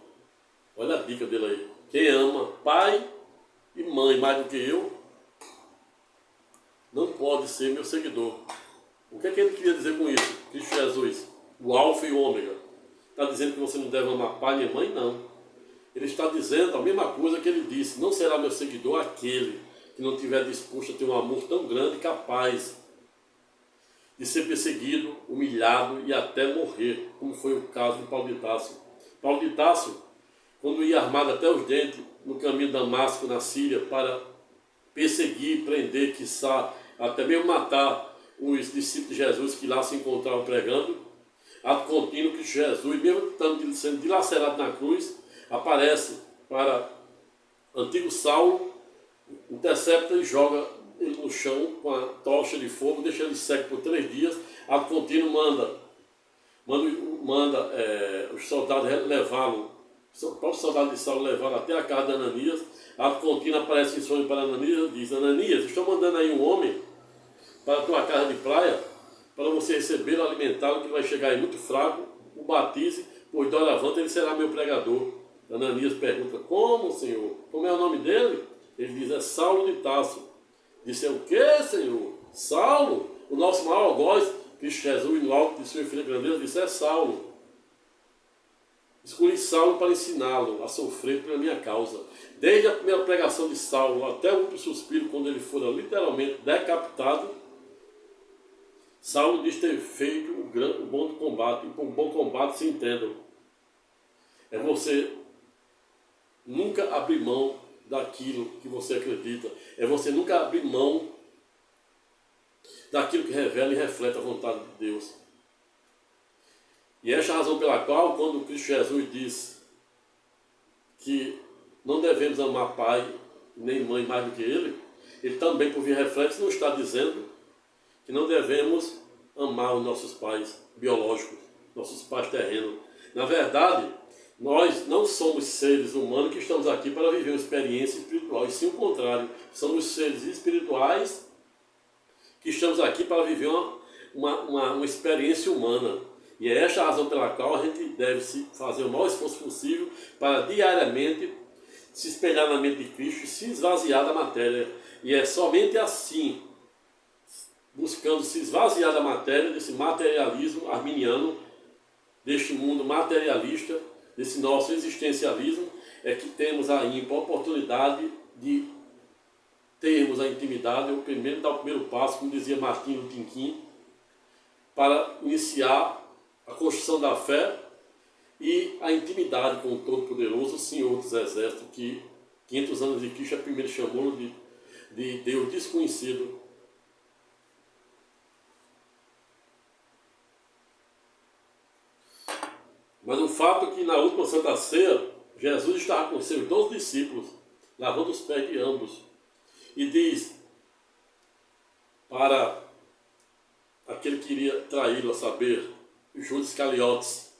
Olha a dica dele aí. Quem ama pai e mãe mais do que eu, não pode ser meu seguidor. O que é que ele queria dizer com isso? Cristo Jesus, o alfa e o ômega. Está dizendo que você não deve amar pai nem mãe? Não. Ele está dizendo a mesma coisa que ele disse. Não será meu seguidor aquele que não tiver disposto a ter um amor tão grande, capaz de ser perseguido, humilhado e até morrer, como foi o caso de Paulo de Tarso. Paulo de Tarso, quando ia armado até os dentes no caminho de Damasco, na Síria, para perseguir, prender, quiçá, até mesmo matar os discípulos de Jesus que lá se encontravam pregando, ato contínuo, que Jesus, mesmo estando sendo dilacerado na cruz, aparece para antigo Saulo, intercepta e joga ele no chão com a tocha de fogo, deixa ele cego por 3 dias. Ato contínuo manda os soldados levá-lo, o próprio soldado de Saulo levá-lo até a casa de Ananias. Ato contínuo aparece em sonho para Ananias e diz: Ananias, estou mandando aí um homem para a tua casa de praia, para você recebê-lo, alimentá-lo, que vai chegar aí muito fraco, o batize, pois doravante ele será meu pregador. Ananias pergunta: como, Senhor? Como é o nome dele? Ele diz: é Saulo de Tarso. Disse: é o que, Senhor? Saulo? O nosso maior algoz, Cristo Jesus, no alto de sua infinita grandeza, disse: é Saulo. Escolhi Saulo para ensiná-lo a sofrer pela minha causa. Desde a primeira pregação de Saulo até o último suspiro, quando ele fora literalmente decapitado, Saulo diz ter feito o bom combate. E por bom combate se entendam: é você nunca abrir mão daquilo que você acredita. É você nunca abrir mão daquilo que revela e reflete a vontade de Deus. E esta é a razão pela qual, quando Cristo Jesus diz que não devemos amar pai nem mãe mais do que ele também, por via reflexo, não está dizendo que não devemos amar os nossos pais biológicos, nossos pais terrenos. Na verdade, nós não somos seres humanos que estamos aqui para viver uma experiência espiritual, e sim o contrário. Somos seres espirituais que estamos aqui para viver uma experiência humana. E é esta a razão pela qual a gente deve se fazer o maior esforço possível para diariamente se espelhar na mente de Cristo e se esvaziar da matéria. E é somente assim, buscando se esvaziar da matéria, desse materialismo arminiano, deste mundo materialista, desse nosso existencialismo, é que temos a oportunidade de termos a intimidade, dar o primeiro passo, como dizia Martinho Luther King, para iniciar a construção da fé e a intimidade com o Todo-Poderoso, o Senhor dos Exércitos, que 500 anos de Cristo, primeiro chamou de Deus desconhecido. Mas o fato é que na última Santa Ceia, Jesus estava com seus 12 discípulos, lavando os pés de ambos, e diz para aquele que iria traí-lo, a saber, Judas Iscariotes: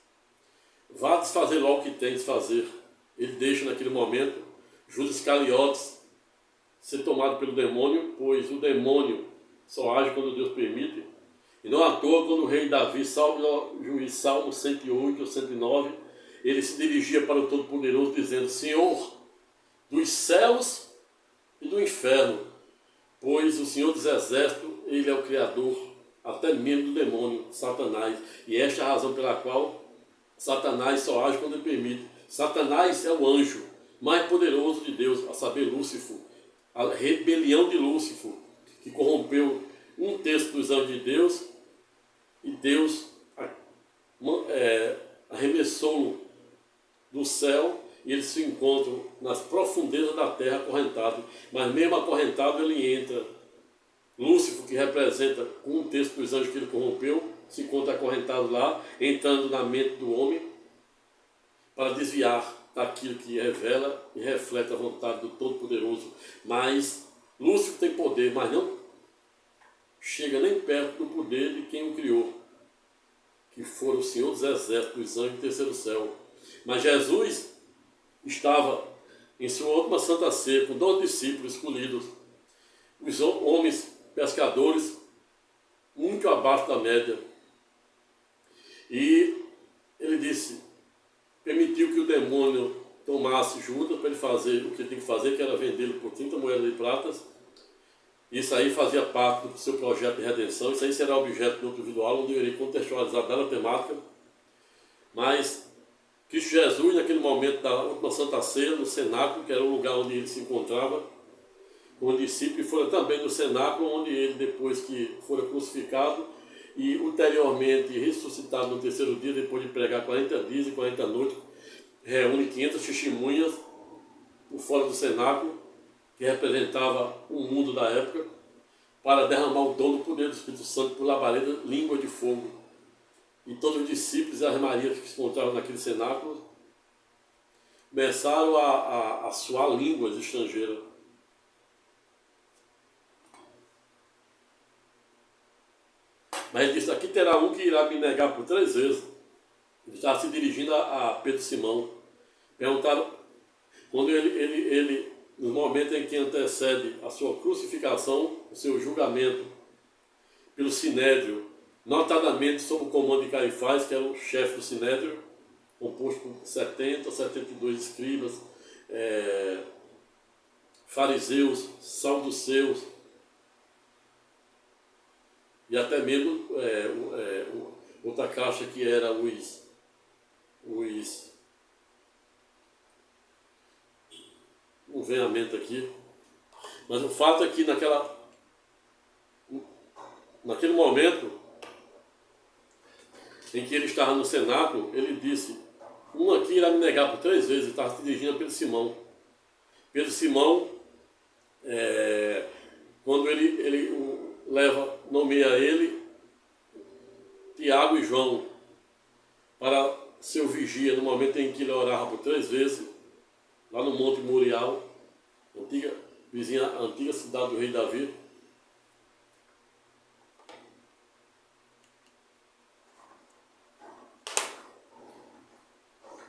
vá desfazer logo o que tem de fazer. Ele deixa naquele momento Judas Iscariotes ser tomado pelo demônio, pois o demônio só age quando Deus permite. E não à toa, quando o rei Davi, salvo o juiz Salmo 108 ou 109, ele se dirigia para o Todo-Poderoso dizendo: Senhor dos céus e do inferno, pois o Senhor dos Exércitos, ele é o Criador até mesmo do demônio, Satanás. E esta é a razão pela qual Satanás só age quando ele permite. Satanás é o anjo mais poderoso de Deus, a saber, Lúcifer. A rebelião de Lúcifer, que corrompeu 1/3 dos anjos de Deus, e Deus arremessou-o do céu, e eles se encontram nas profundezas da terra acorrentado. Mas mesmo acorrentado ele entra. Lúcifer, que representa 1/3 dos anjos que ele corrompeu, se encontra acorrentado lá, entrando na mente do homem para desviar daquilo que revela e reflete a vontade do Todo-Poderoso. Mas Lúcifer tem poder, mas não chega nem perto do poder de quem o criou, que for o Senhor dos Exércitos, dos anjos do terceiro céu. Mas Jesus estava em sua última Santa Ceia com 12 discípulos escolhidos, os homens pescadores, muito abaixo da média. E ele permitiu que o demônio tomasse Judas para ele fazer o que ele tinha que fazer, que era vendê-lo por 30 moedas de prata. Isso aí fazia parte do seu projeto de redenção. Isso aí será objeto de outro vídeo aula, onde eu irei contextualizar dela temática. Mas Cristo Jesus, naquele momento da última Santa Ceia, no cenáculo, que era o lugar onde ele se encontrava com o discípulo, e foi também no cenáculo onde ele, depois que fora crucificado e ulteriormente ressuscitado no terceiro dia, depois de pregar 40 dias e 40 noites, reúne 500 testemunhas por fora do cenáculo, que representava o mundo da época, para derramar o dom do poder do Espírito Santo por labareda, língua de fogo. e todos os discípulos e as Marias que se encontravam naquele cenáculo começaram a soar línguas estrangeiras. Mas ele disse, aqui terá um que irá me negar por 3 vezes. Ele estava se dirigindo a Pedro Simão. Perguntaram, quando ele, no momento em que antecede a sua crucificação, o seu julgamento pelo Sinédrio, notadamente sob o comando de Caifás, que era o chefe do Sinédrio, composto por 70, 72 escribas, fariseus, saduceus, e até mesmo outra caixa que era não vem à mente aqui, mas o fato é que naquele momento em que ele estava no cenáculo, ele disse, um aqui irá me negar por 3 vezes, ele estava se dirigindo a Pedro Simão. Pedro Simão, quando ele nomeia ele, Tiago e João, para seu vigia, no momento em que ele orava por 3 vezes, lá no Monte Morial, antiga cidade do rei Davi.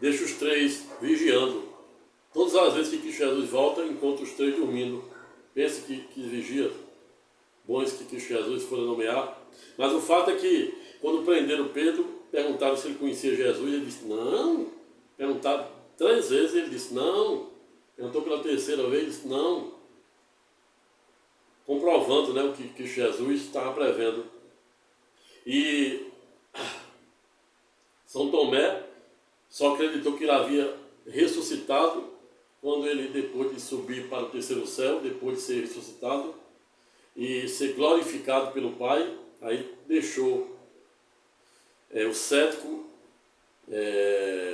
Deixa os 3 vigiando. Todas as vezes que Cristo Jesus volta, encontra os 3 dormindo. Pense que vigia, bons que Cristo Jesus foram nomear. Mas o fato é que, quando prenderam Pedro, perguntaram se ele conhecia Jesus, ele disse, não. Perguntaram 3 vezes, ele disse, não. Perguntou pela 3ª vez, ele disse, não. Comprovando, né, o que Cristo Jesus estava prevendo. E São Tomé só acreditou que ele havia ressuscitado quando ele, depois de subir para o 3º céu, depois de ser ressuscitado e ser glorificado pelo Pai, aí deixou o cético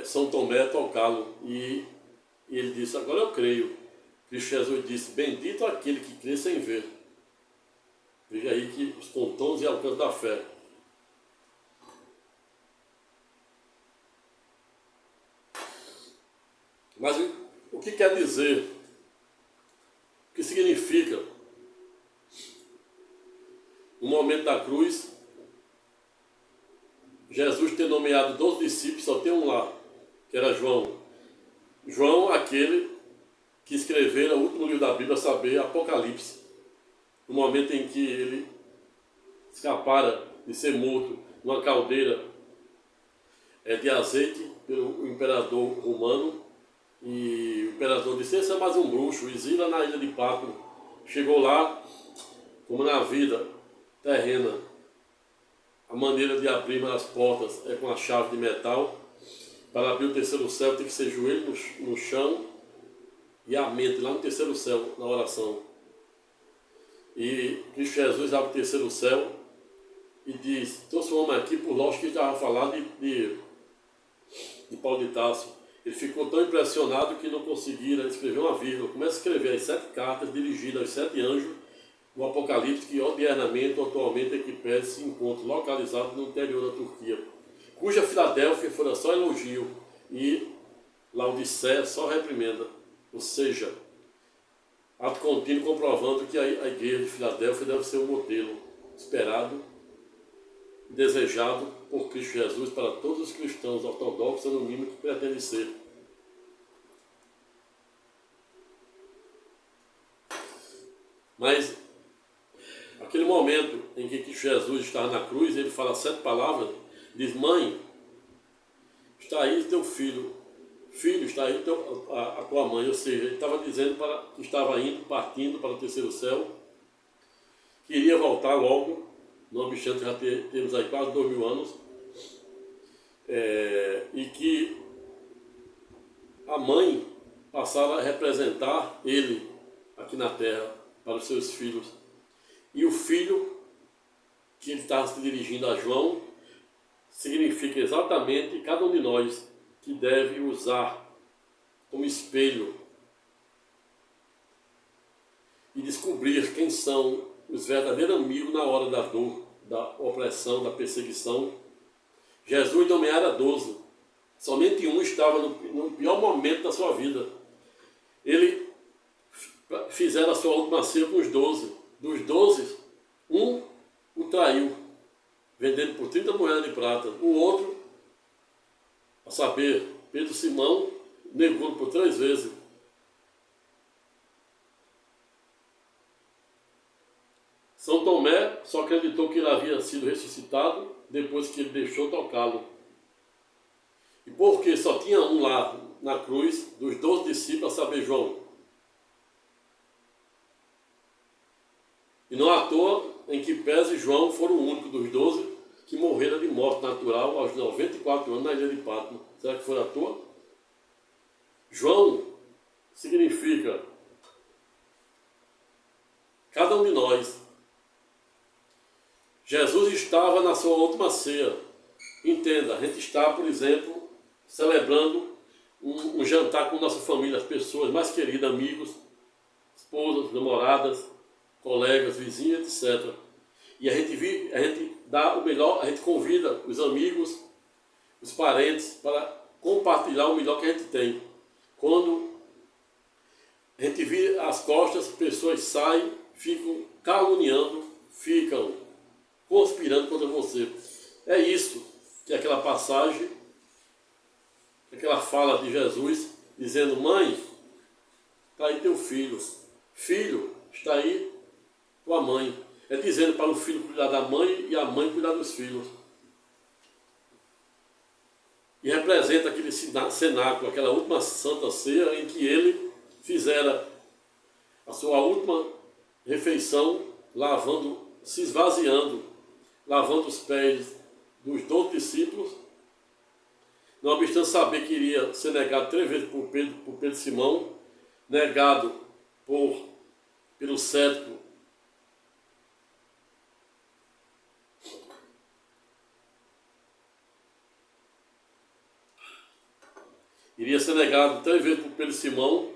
São Tomé tocá-lo e ele disse, agora eu creio. Cristo Jesus disse, bendito aquele que crê sem ver. Veja aí que os contornos e alcance da fé. Mas o que quer dizer? O que significa? No momento da cruz, Jesus ter nomeado 12 discípulos, só tem um lá, que era João. João, aquele que escrevera o último livro da Bíblia, a saber, Apocalipse. No momento em que ele escapara de ser morto numa caldeira de azeite pelo imperador romano. E o imperador disse, esse é mais um bruxo, exila na ilha de Patmos. Chegou lá, como na vida terrena, a maneira de abrir as portas é com a chave de metal. Para abrir o 3º céu tem que ser joelho no chão e a mente lá no 3º céu, na oração. E Cristo Jesus abre o 3º céu e diz, trouxe um homem aqui por lógica que estava falando de Paulo de Tarso. Ele ficou tão impressionado que não conseguira escrever uma vírgula. Começa a escrever as 7 cartas dirigidas aos 7 anjos do Apocalipse, que atualmente em Kipés se encontra localizado no interior da Turquia, cuja Filadélfia fora só elogio e Laodiceia só reprimenda. Ou seja, ato contínuo comprovando que a igreja de Filadélfia deve ser um modelo esperado e desejado por Cristo Jesus para todos os cristãos ortodoxos, no mínimo que pretende ser. Mas, aquele momento em que Cristo Jesus estava na cruz, ele fala 7 palavras, diz, mãe, está aí teu filho, filho, está aí a tua mãe. Ou seja, ele estava dizendo que estava partindo para o 3º céu, que iria voltar logo, não obstante já temos aí quase 2000 anos, e que a mãe passava a representar ele aqui na terra para os seus filhos. E o filho, que ele estava se dirigindo a João, significa exatamente cada um de nós que deve usar como espelho e descobrir quem são os verdadeiros amigos na hora da dor, da opressão, da perseguição. Jesus nomeara 12. Somente um estava no pior momento da sua vida. Ele fizeram a sua última ceia com os 12. Dos 12, um o traiu, vendendo por 30 moedas de prata. O outro, a saber, Pedro Simão, negou por 3 vezes. São Tomé só acreditou que ele havia sido ressuscitado depois que ele deixou tocá-lo. E porque só tinha um lá na cruz, dos 12 discípulos, a saber, João. E não à toa, em que pese João foram o único dos 12 que morreram de morte natural aos 94 anos na ilha de Patmos. Será que foi à toa? João significa cada um de nós. Jesus estava na sua última ceia. Entenda, a gente está, por exemplo, celebrando um jantar com nossa família, as pessoas mais queridas, amigos, esposas, namoradas, colegas, vizinhos, etc. E a gente dá o melhor, a gente convida os amigos, os parentes, para compartilhar o melhor que a gente tem. Quando a gente vira as costas, as pessoas saem, ficam caluniando, ficam conspirando contra você. É isso que é aquela passagem, aquela fala de Jesus, dizendo: mãe, está aí teu filho. Filho, está aí tua mãe. É dizendo para o filho cuidar da mãe e a mãe cuidar dos filhos. E representa aquele cenáculo, aquela última santa ceia em que ele fizera a sua última refeição, lavando, se esvaziando, lavando os pés dos 12 discípulos, não obstante saber que iria ser negado 3 vezes por Pedro Simão, negado pelo cético iria ser negado 3 vezes por Pedro Simão,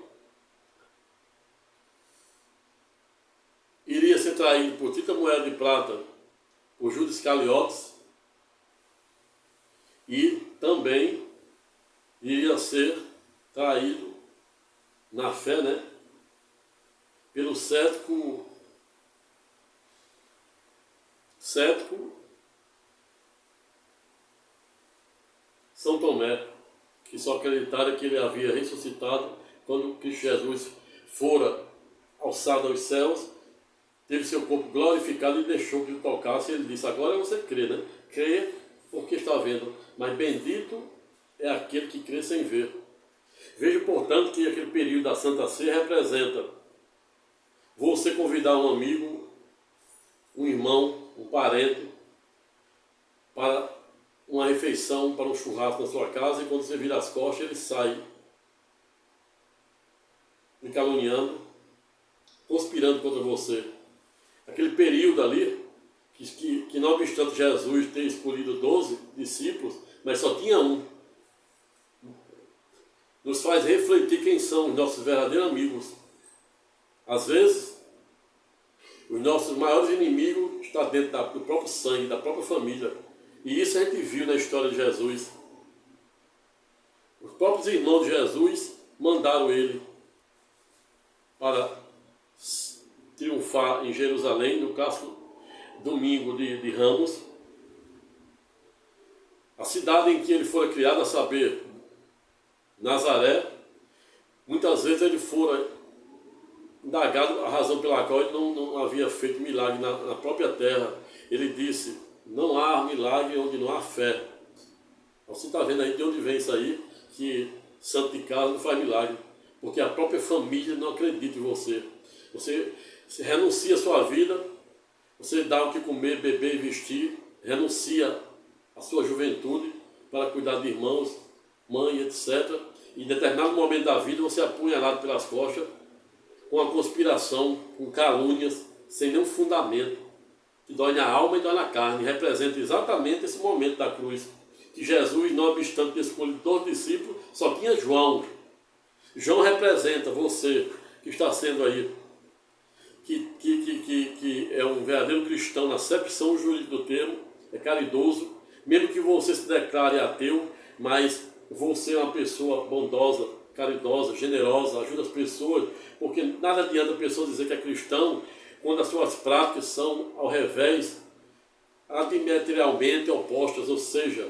iria ser traído por 30 moedas de prata por Judas Iscariotes e também iria ser traído na fé, pelo cético São Tomé, que só acreditaram que ele havia ressuscitado quando Cristo Jesus fora alçado aos céus, teve seu corpo glorificado e deixou que ele tocasse. Ele disse: agora você crê, crê porque está vendo, mas bendito é aquele que crê sem ver. Veja, portanto, que aquele período da Santa Ceia representa você convidar um amigo, um irmão, um parente para uma refeição, para um churrasco na sua casa, e quando você vira as costas, ele sai me caluniando, conspirando contra você. Aquele período ali, que não obstante Jesus ter escolhido 12 discípulos, mas só tinha um, nos faz refletir quem são os nossos verdadeiros amigos. Às vezes, os nossos maiores inimigos estão dentro do próprio sangue, da própria família. E isso a gente viu na história de Jesus. Os próprios irmãos de Jesus mandaram ele para triunfar em Jerusalém, no caso, domingo de Ramos. A cidade em que ele foi criado, a saber, Nazaré. Muitas vezes ele fora indagado a razão pela qual ele não havia feito milagre na própria terra. Ele disse: não há milagre onde não há fé. Você está vendo aí de onde vem isso aí, que santo de casa não faz milagre, porque a própria família não acredita em você. Você renuncia a sua vida, você dá o que comer, beber e vestir, renuncia a sua juventude para cuidar de irmãos, mãe, etc. E em determinado momento da vida você é apunhalado pelas costas, com a conspiração, com calúnias, sem nenhum fundamento, que dói na alma e dói na carne. Representa exatamente esse momento da cruz, que Jesus, não obstante ter escolhido 12 discípulos, só tinha João. João representa você que está sendo aí, que é um verdadeiro cristão na acepção jurídica do termo, é caridoso, mesmo que você se declare ateu, mas você é uma pessoa bondosa, caridosa, generosa, ajuda as pessoas, porque nada adianta a pessoa dizer que é cristão quando as suas práticas são ao revés, diametralmente opostas, ou seja,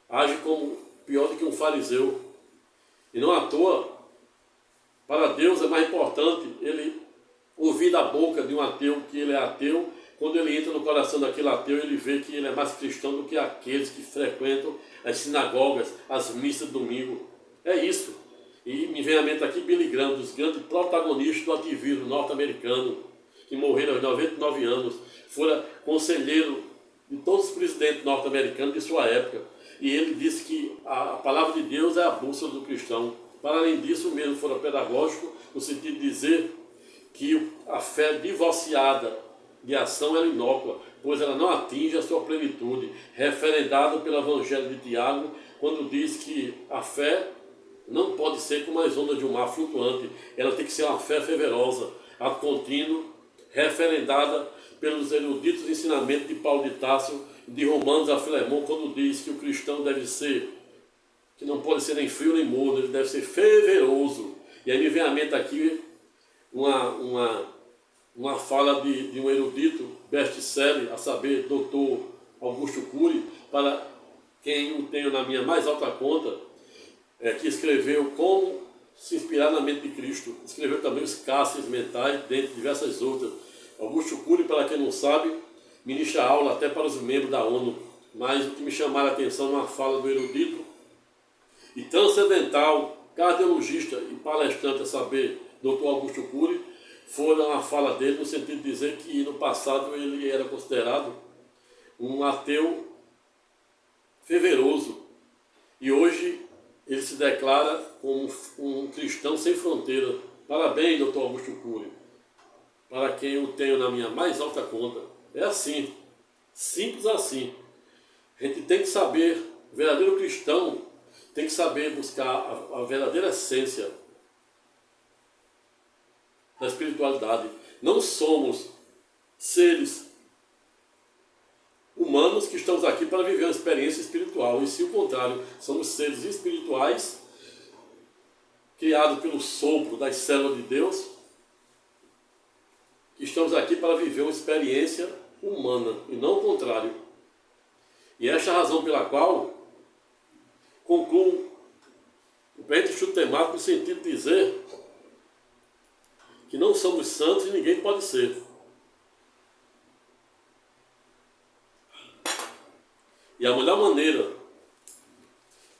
age como pior do que um fariseu. E não à toa, para Deus é mais importante ele ouvir da boca de um ateu que ele é ateu. Quando ele entra no coração daquele ateu, ele vê que ele é mais cristão do que aqueles que frequentam as sinagogas, as missas de domingo. É isso. E me vem à mente aqui Billy Graham, dos grandes protagonistas do ativismo norte-americano, que morreram aos 99 anos, fora conselheiro de todos os presidentes norte-americanos de sua época. E ele disse que a palavra de Deus é a bússola do cristão. Para além disso, mesmo fora pedagógico, no sentido de dizer que a fé divorciada de ação é inócua, pois ela não atinge a sua plenitude, referendado pelo Evangelho de Tiago, quando diz que a fé não pode ser como as ondas de um mar flutuante, ela tem que ser uma fé fervorosa, ato contínuo, referendada pelos eruditos ensinamentos de Paulo de Tarso, de Romanos a Filemão, quando diz que o cristão deve ser, que não pode ser nem frio nem morno, ele deve ser fervoroso. E aí me vem à mente aqui uma fala de um erudito best-seller, a saber, Dr. Augusto Cury, para quem o tenho na minha mais alta conta, que escreveu Como se inspirar na mente de Cristo. Escreveu também Os Cárceres Mentais, dentre diversas outras. Augusto Cury, para quem não sabe, ministra aula até para os membros da ONU. Mas o que me chamaram a atenção é uma fala do erudito e transcendental, cardiologista e palestrante, a saber, Dr. Augusto Cury, foram a fala dele no sentido de dizer que no passado ele era considerado um ateu fervoroso e hoje ele se declara como um cristão sem fronteira. Parabéns, Dr. Augusto Cury, para quem eu tenho na minha mais alta conta. É assim, simples assim. A gente tem que saber, o verdadeiro cristão tem que saber buscar a verdadeira essência da espiritualidade. Não somos seres humanos que estamos aqui para viver uma experiência espiritual, e se o contrário, somos seres espirituais criados pelo sopro das células de Deus, que estamos aqui para viver uma experiência humana e não o contrário. E esta é a razão pela qual concluo o presente estudo temático no sentido de dizer que não somos santos e ninguém pode ser. E a melhor maneira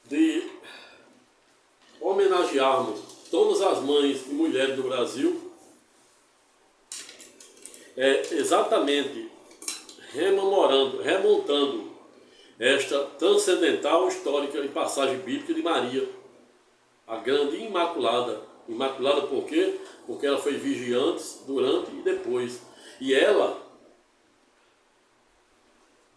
de homenagearmos todas as mães e mulheres do Brasil é exatamente remontando esta transcendental, histórica e passagem bíblica de Maria, a grande Imaculada. Imaculada por quê? Porque ela foi virgem antes, durante e depois. E ela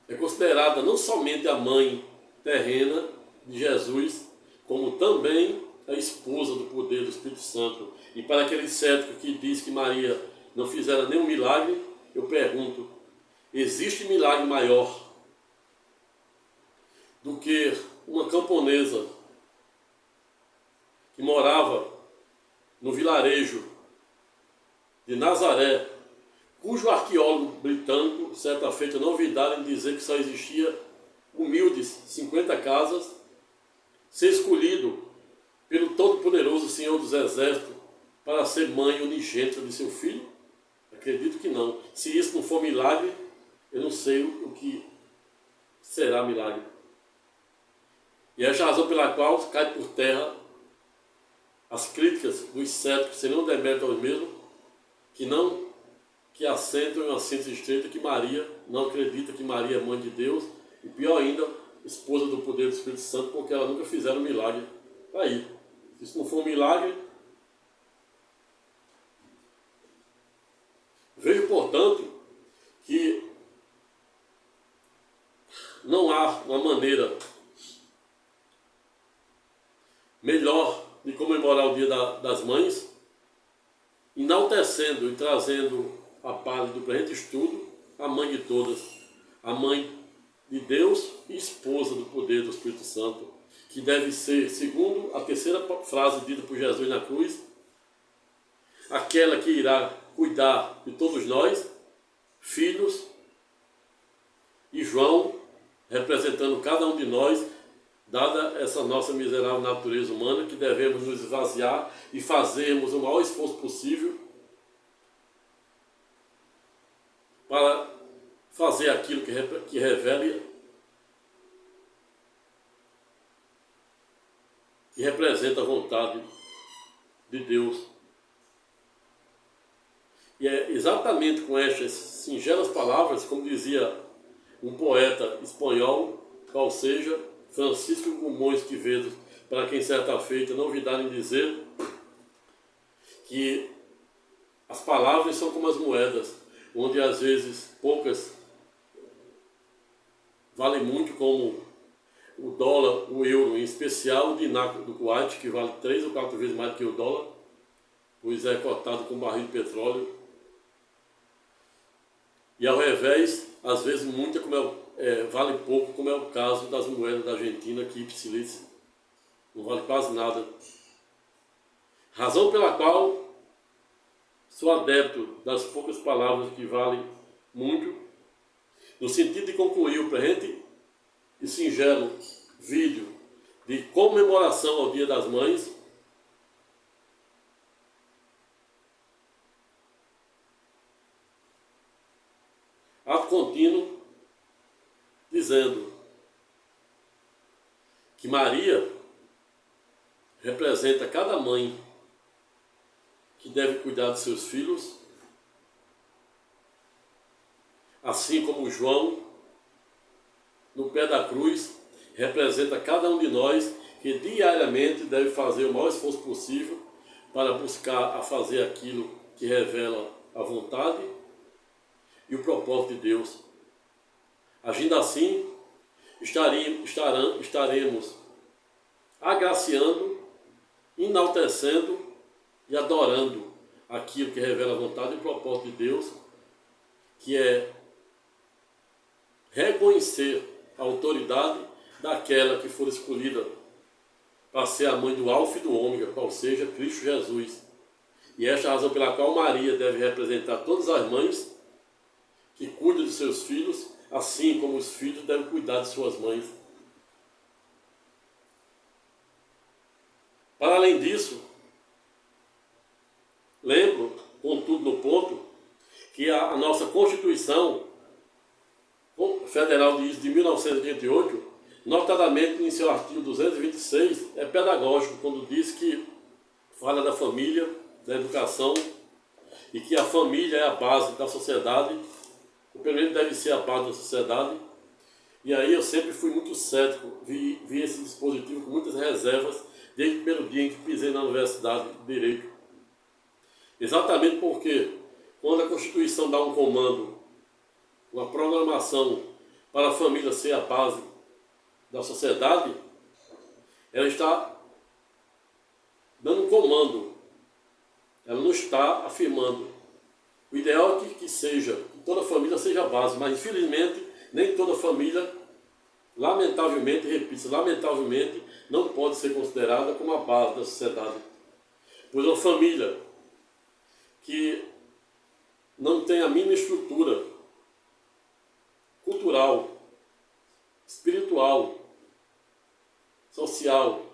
é considerada não somente a mãe terrena de Jesus, como também a esposa do poder do Espírito Santo. E para aquele cético que diz que Maria não fizera nenhum milagre, eu pergunto, existe milagre maior do que uma camponesa que morava no vilarejo de Nazaré, cujo arqueólogo britânico, certa feita, não ouvidaram em dizer que só existia humildes 50 casas, ser escolhido pelo todo-poderoso Senhor dos Exércitos para ser mãe unigênita de seu filho? Acredito que não. Se isso não for milagre, eu não sei o que será milagre. E esta é a razão pela qual cai por terra as críticas dos céticos, sem nenhum demérito aos mesmos, que assentam em uma síntese estreita que Maria não acredita que Maria é mãe de Deus, e pior ainda, esposa do poder do Espírito Santo, porque ela nunca fizeram milagre. Aí, se isso não for um milagre, vejo, portanto, que não há uma maneira melhor de comemorar o Dia das Mães, enaltecendo e trazendo a paz do presente estudo a mãe de todas, a mãe de Deus e esposa do poder do Espírito Santo, que deve ser, segundo a terceira frase dita por Jesus na cruz, aquela que irá cuidar de todos nós, filhos, e João representando cada um de nós, dada essa nossa miserável natureza humana, que devemos nos esvaziar e fazermos o maior esforço possível para fazer aquilo que revele e representa a vontade de Deus. E é exatamente com estas singelas palavras, como dizia um poeta espanhol, qual seja Francisco Gumões Quevedo, para quem certa feita não ouviram em dizer que as palavras são como as moedas, onde às vezes poucas valem muito, como o dólar, o euro, em especial o dinar do Kuwait, que vale 3 ou 4 vezes mais do que o dólar, pois é cotado com barril de petróleo. E ao revés, às vezes muita vale pouco, como é o caso das moedas da Argentina, que ipsilício, não vale quase nada. Razão pela qual sou adepto das poucas palavras que valem muito, no sentido de concluir o presente e singelo vídeo de comemoração ao Dia das Mães, ato contínuo, dizendo que Maria representa cada mãe que deve cuidar de seus filhos, assim como João, no pé da cruz, representa cada um de nós que diariamente deve fazer o maior esforço possível para buscar a fazer aquilo que revela a vontade e o propósito de Deus. Agindo assim, estaremos agraciando, enaltecendo e adorando aquilo que revela a vontade e o propósito de Deus, que é reconhecer a autoridade daquela que for escolhida para ser a mãe do Alfa e do Ômega, qual seja Cristo Jesus. E esta é a razão pela qual Maria deve representar todas as mães que cuidam de seus filhos, assim como os filhos devem cuidar de suas mães. Para além disso, lembro, contudo no ponto, que a nossa Constituição Federal de 1988, notadamente em seu artigo 226, é pedagógico quando diz que fala da família, da educação, e que a família é a base da sociedade, o primeiro deve ser a base da sociedade. E aí eu sempre fui muito cético, vi esse dispositivo com muitas reservas desde o primeiro dia em que pisei na Universidade de Direito. Exatamente porque quando a Constituição dá um comando, uma programação para a família ser a base da sociedade, ela está dando um comando, ela não está afirmando. O ideal é que toda família seja a base, mas infelizmente nem toda família, lamentavelmente, repito, lamentavelmente, não pode ser considerada como a base da sociedade. Pois uma família que não tem a mínima estrutura cultural, espiritual, social,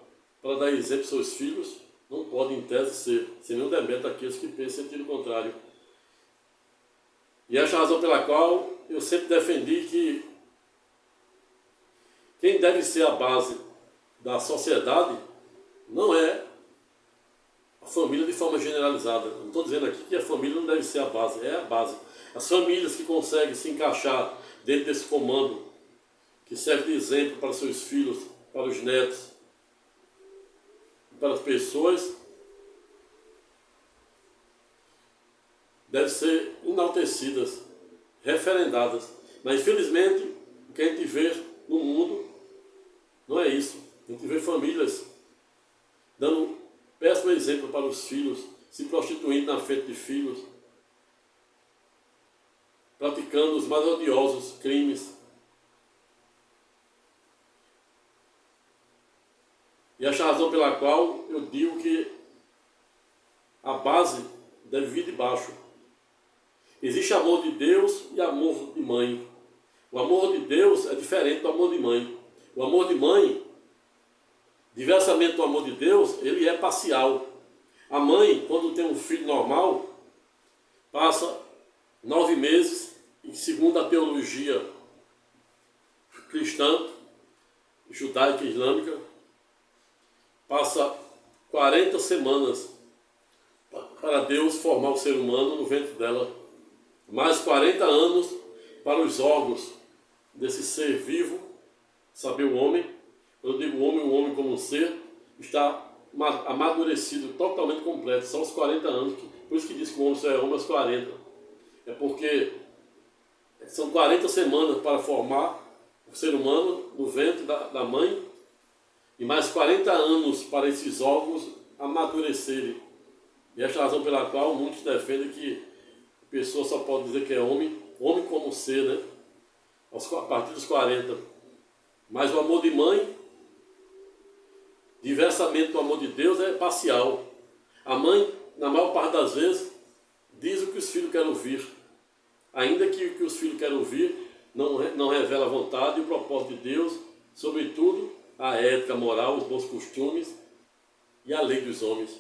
para dar exemplo aos seus filhos, não pode, em tese, ser, sem nenhum demérito daqueles que pensam em sentido contrário. E essa é a razão pela qual eu sempre defendi que quem deve ser a base da sociedade não é a família de forma generalizada. Não estou dizendo aqui que a família não deve ser a base, é a base. As famílias que conseguem se encaixar dentro desse comando, que serve de exemplo para seus filhos, para os netos, para as pessoas, devem ser enaltecidas, referendadas. Mas infelizmente o que a gente vê no mundo não é isso. A gente vê famílias dando péssimo exemplo para os filhos, se prostituindo na frente de filhos, praticando os mais odiosos crimes, E esta é a razão pela qual eu digo que a base deve vir de baixo. Existe amor de Deus e amor de mãe. O amor de Deus é diferente do amor de mãe. O amor de mãe, diversamente do amor de Deus, ele é parcial. A mãe, quando tem um filho normal, passa 9 meses, e segundo a teologia cristã, judaica e islâmica, passa 40 semanas para Deus formar o ser humano no ventre dela. Mais 40 anos para os órgãos desse ser vivo, saber o homem. Quando eu digo o homem como um ser, está amadurecido, totalmente completo. São os 40 anos, por isso que diz que o homem só é homem aos 40. É porque são 40 semanas para formar o ser humano no ventre da mãe e mais 40 anos para esses órgãos amadurecerem. E esta é a razão pela qual muitos defendem que a pessoa só pode dizer que é homem como ser, né? A partir dos 40. Mas o amor de mãe, diversamente do amor de Deus, é parcial. A mãe, na maior parte das vezes, diz o que os filhos querem ouvir. Ainda que o que os filhos querem ouvir não revela a vontade e o propósito de Deus, sobretudo a ética, a moral, os bons costumes e a lei dos homens.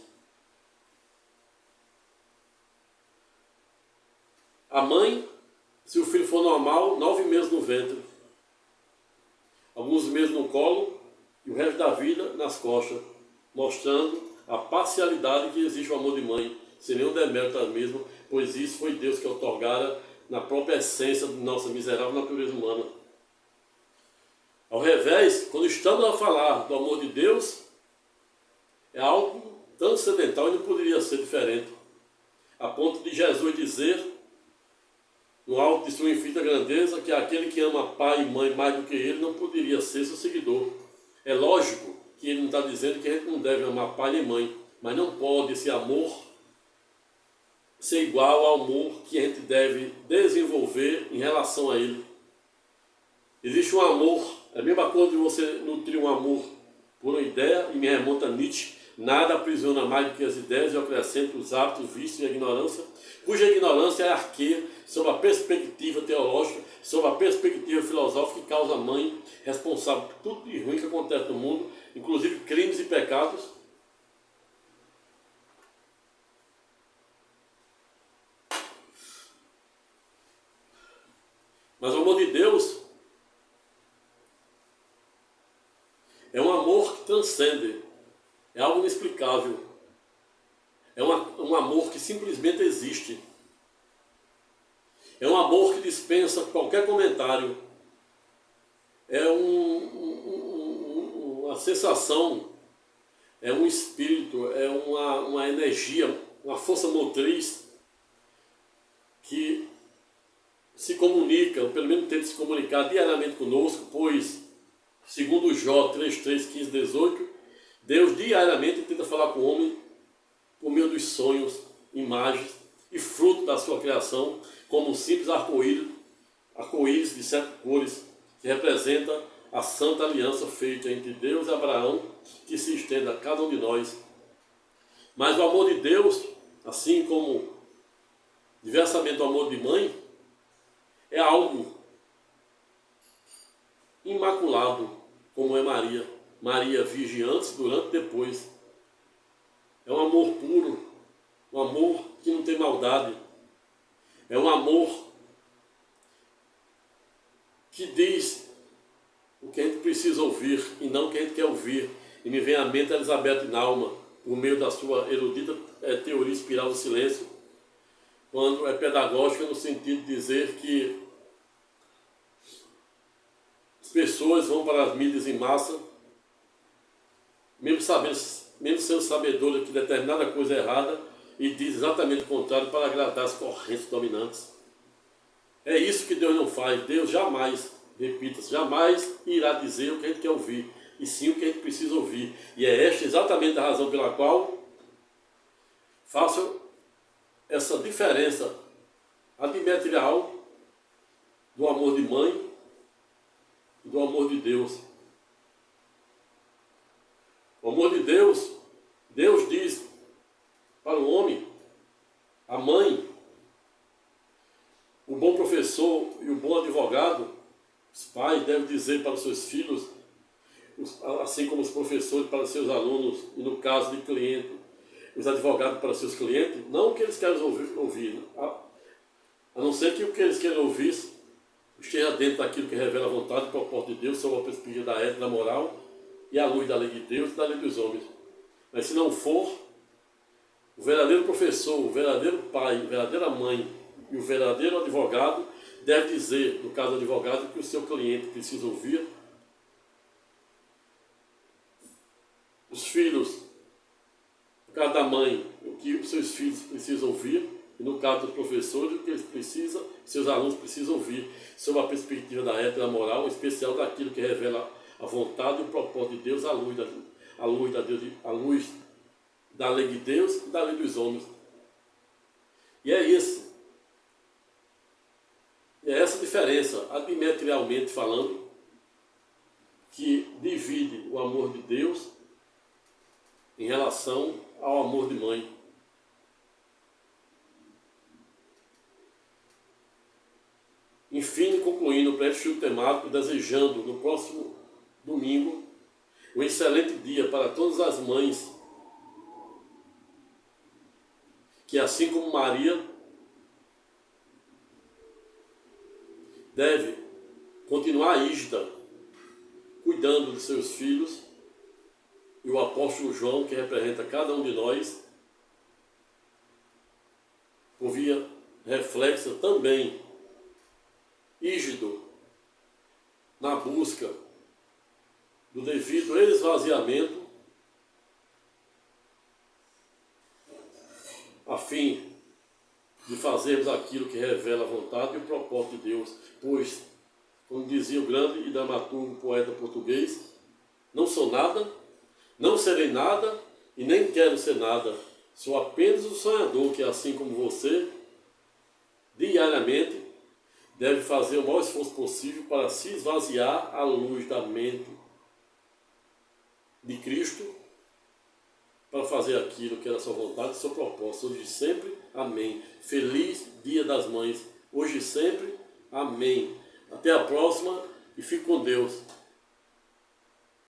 A mãe, se o filho for normal, 9 meses no ventre, alguns meses no colo e o resto da vida nas costas, mostrando a parcialidade que existe o amor de mãe, sem nenhum demérito da mesma, pois isso foi Deus que outorgara na própria essência de nossa miserável natureza humana. Ao revés, quando estamos a falar do amor de Deus, é algo transcendental e não poderia ser diferente, a ponto de Jesus dizer, no alto de sua infinita grandeza, que aquele que ama pai e mãe mais do que ele não poderia ser seu seguidor. É lógico que ele não está dizendo que a gente não deve amar pai nem mãe, mas não pode esse amor ser igual ao amor que a gente deve desenvolver em relação a ele. Existe um amor, é a mesma coisa de você nutrir um amor por uma ideia, e me remonta a Nietzsche: nada aprisiona mais do que as ideias e acrescenta os hábitos, vícios e a ignorância, cuja ignorância é arqueia sobre a perspectiva teológica, sobre a perspectiva filosófica que causa a mãe responsável por tudo de ruim que acontece no mundo, inclusive crimes e pecados. Mas o amor de Deus é um amor que transcende, é algo inexplicável, é um amor que simplesmente existe, é um amor que dispensa qualquer comentário, é uma sensação, é um espírito, é uma energia, uma força motriz que se comunica, ou pelo menos tenta se comunicar diariamente conosco, pois, segundo Jó 3, 15, 18, Deus diariamente tenta falar com o homem por meio dos sonhos, imagens e fruto da sua criação, como um simples arco-íris de 7 cores, que representa a santa aliança feita entre Deus e Abraão, que se estende a cada um de nós. Mas o amor de Deus, assim como diversamente o amor de mãe, é algo imaculado, como é Maria. Maria virgem antes, durante e depois. É um amor puro, um amor que não tem maldade. É um amor que diz o que a gente precisa ouvir e não o que a gente quer ouvir. E me vem à mente a Elizabeth Naumann, por meio da sua erudita teoria espiral do silêncio, quando é pedagógica no sentido de dizer que as pessoas vão para as mídias em massa, mesmo sendo sabedoras que determinada coisa é errada, e diz exatamente o contrário para agradar as correntes dominantes. É isso que Deus não faz. Deus jamais, repita-se, jamais irá dizer o que a gente quer ouvir, e sim o que a gente precisa ouvir. E é esta exatamente a razão pela qual faço essa diferença adimetrial do amor de mãe e do amor de Deus. O amor de Deus, Deus diz para o homem, a mãe, o bom professor e o bom advogado, os pais devem dizer para os seus filhos, assim como os professores para seus alunos, e no caso de cliente, os advogados para seus clientes, não o que eles querem ouvir, a não ser que o que eles querem ouvir esteja dentro daquilo que revela a vontade e propósito de Deus, sob a perspectiva da ética, da moral e à luz da lei de Deus e da lei dos homens. Mas se não for, o verdadeiro professor, o verdadeiro pai, a verdadeira mãe e o verdadeiro advogado deve dizer, no caso do advogado, o que o seu cliente precisa ouvir. Os filhos, no caso da mãe, o que os seus filhos precisam ouvir. E no caso dos professores, o que eles precisam, seus alunos precisam ouvir, sob a perspectiva da ética e da moral, em especial daquilo que revela a vontade e o propósito de Deus, à luz da lei de Deus e da lei dos homens. E é isso. É essa diferença, adimetrialmente falando, que divide o amor de Deus em relação ao amor de mãe. Enfim, concluindo o breve estudo temático, desejando no próximo domingo um excelente dia para todas as mães que, assim como Maria, deve continuar rígida, cuidando de seus filhos, e o apóstolo João, que representa cada um de nós, por via reflexa também, rígido na busca do devido esvaziamento, a fim de fazermos aquilo que revela a vontade e o propósito de Deus, pois, como dizia o grande e dramaturgo poeta português, não sou nada, não serei nada e nem quero ser nada, sou apenas um sonhador que, assim como você, diariamente, deve fazer o maior esforço possível para se esvaziar à luz da mente de Cristo, para fazer aquilo que era a sua vontade e seu propósito, hoje e sempre, amém. Feliz Dia das Mães, hoje e sempre, amém. Até a próxima e fique com Deus.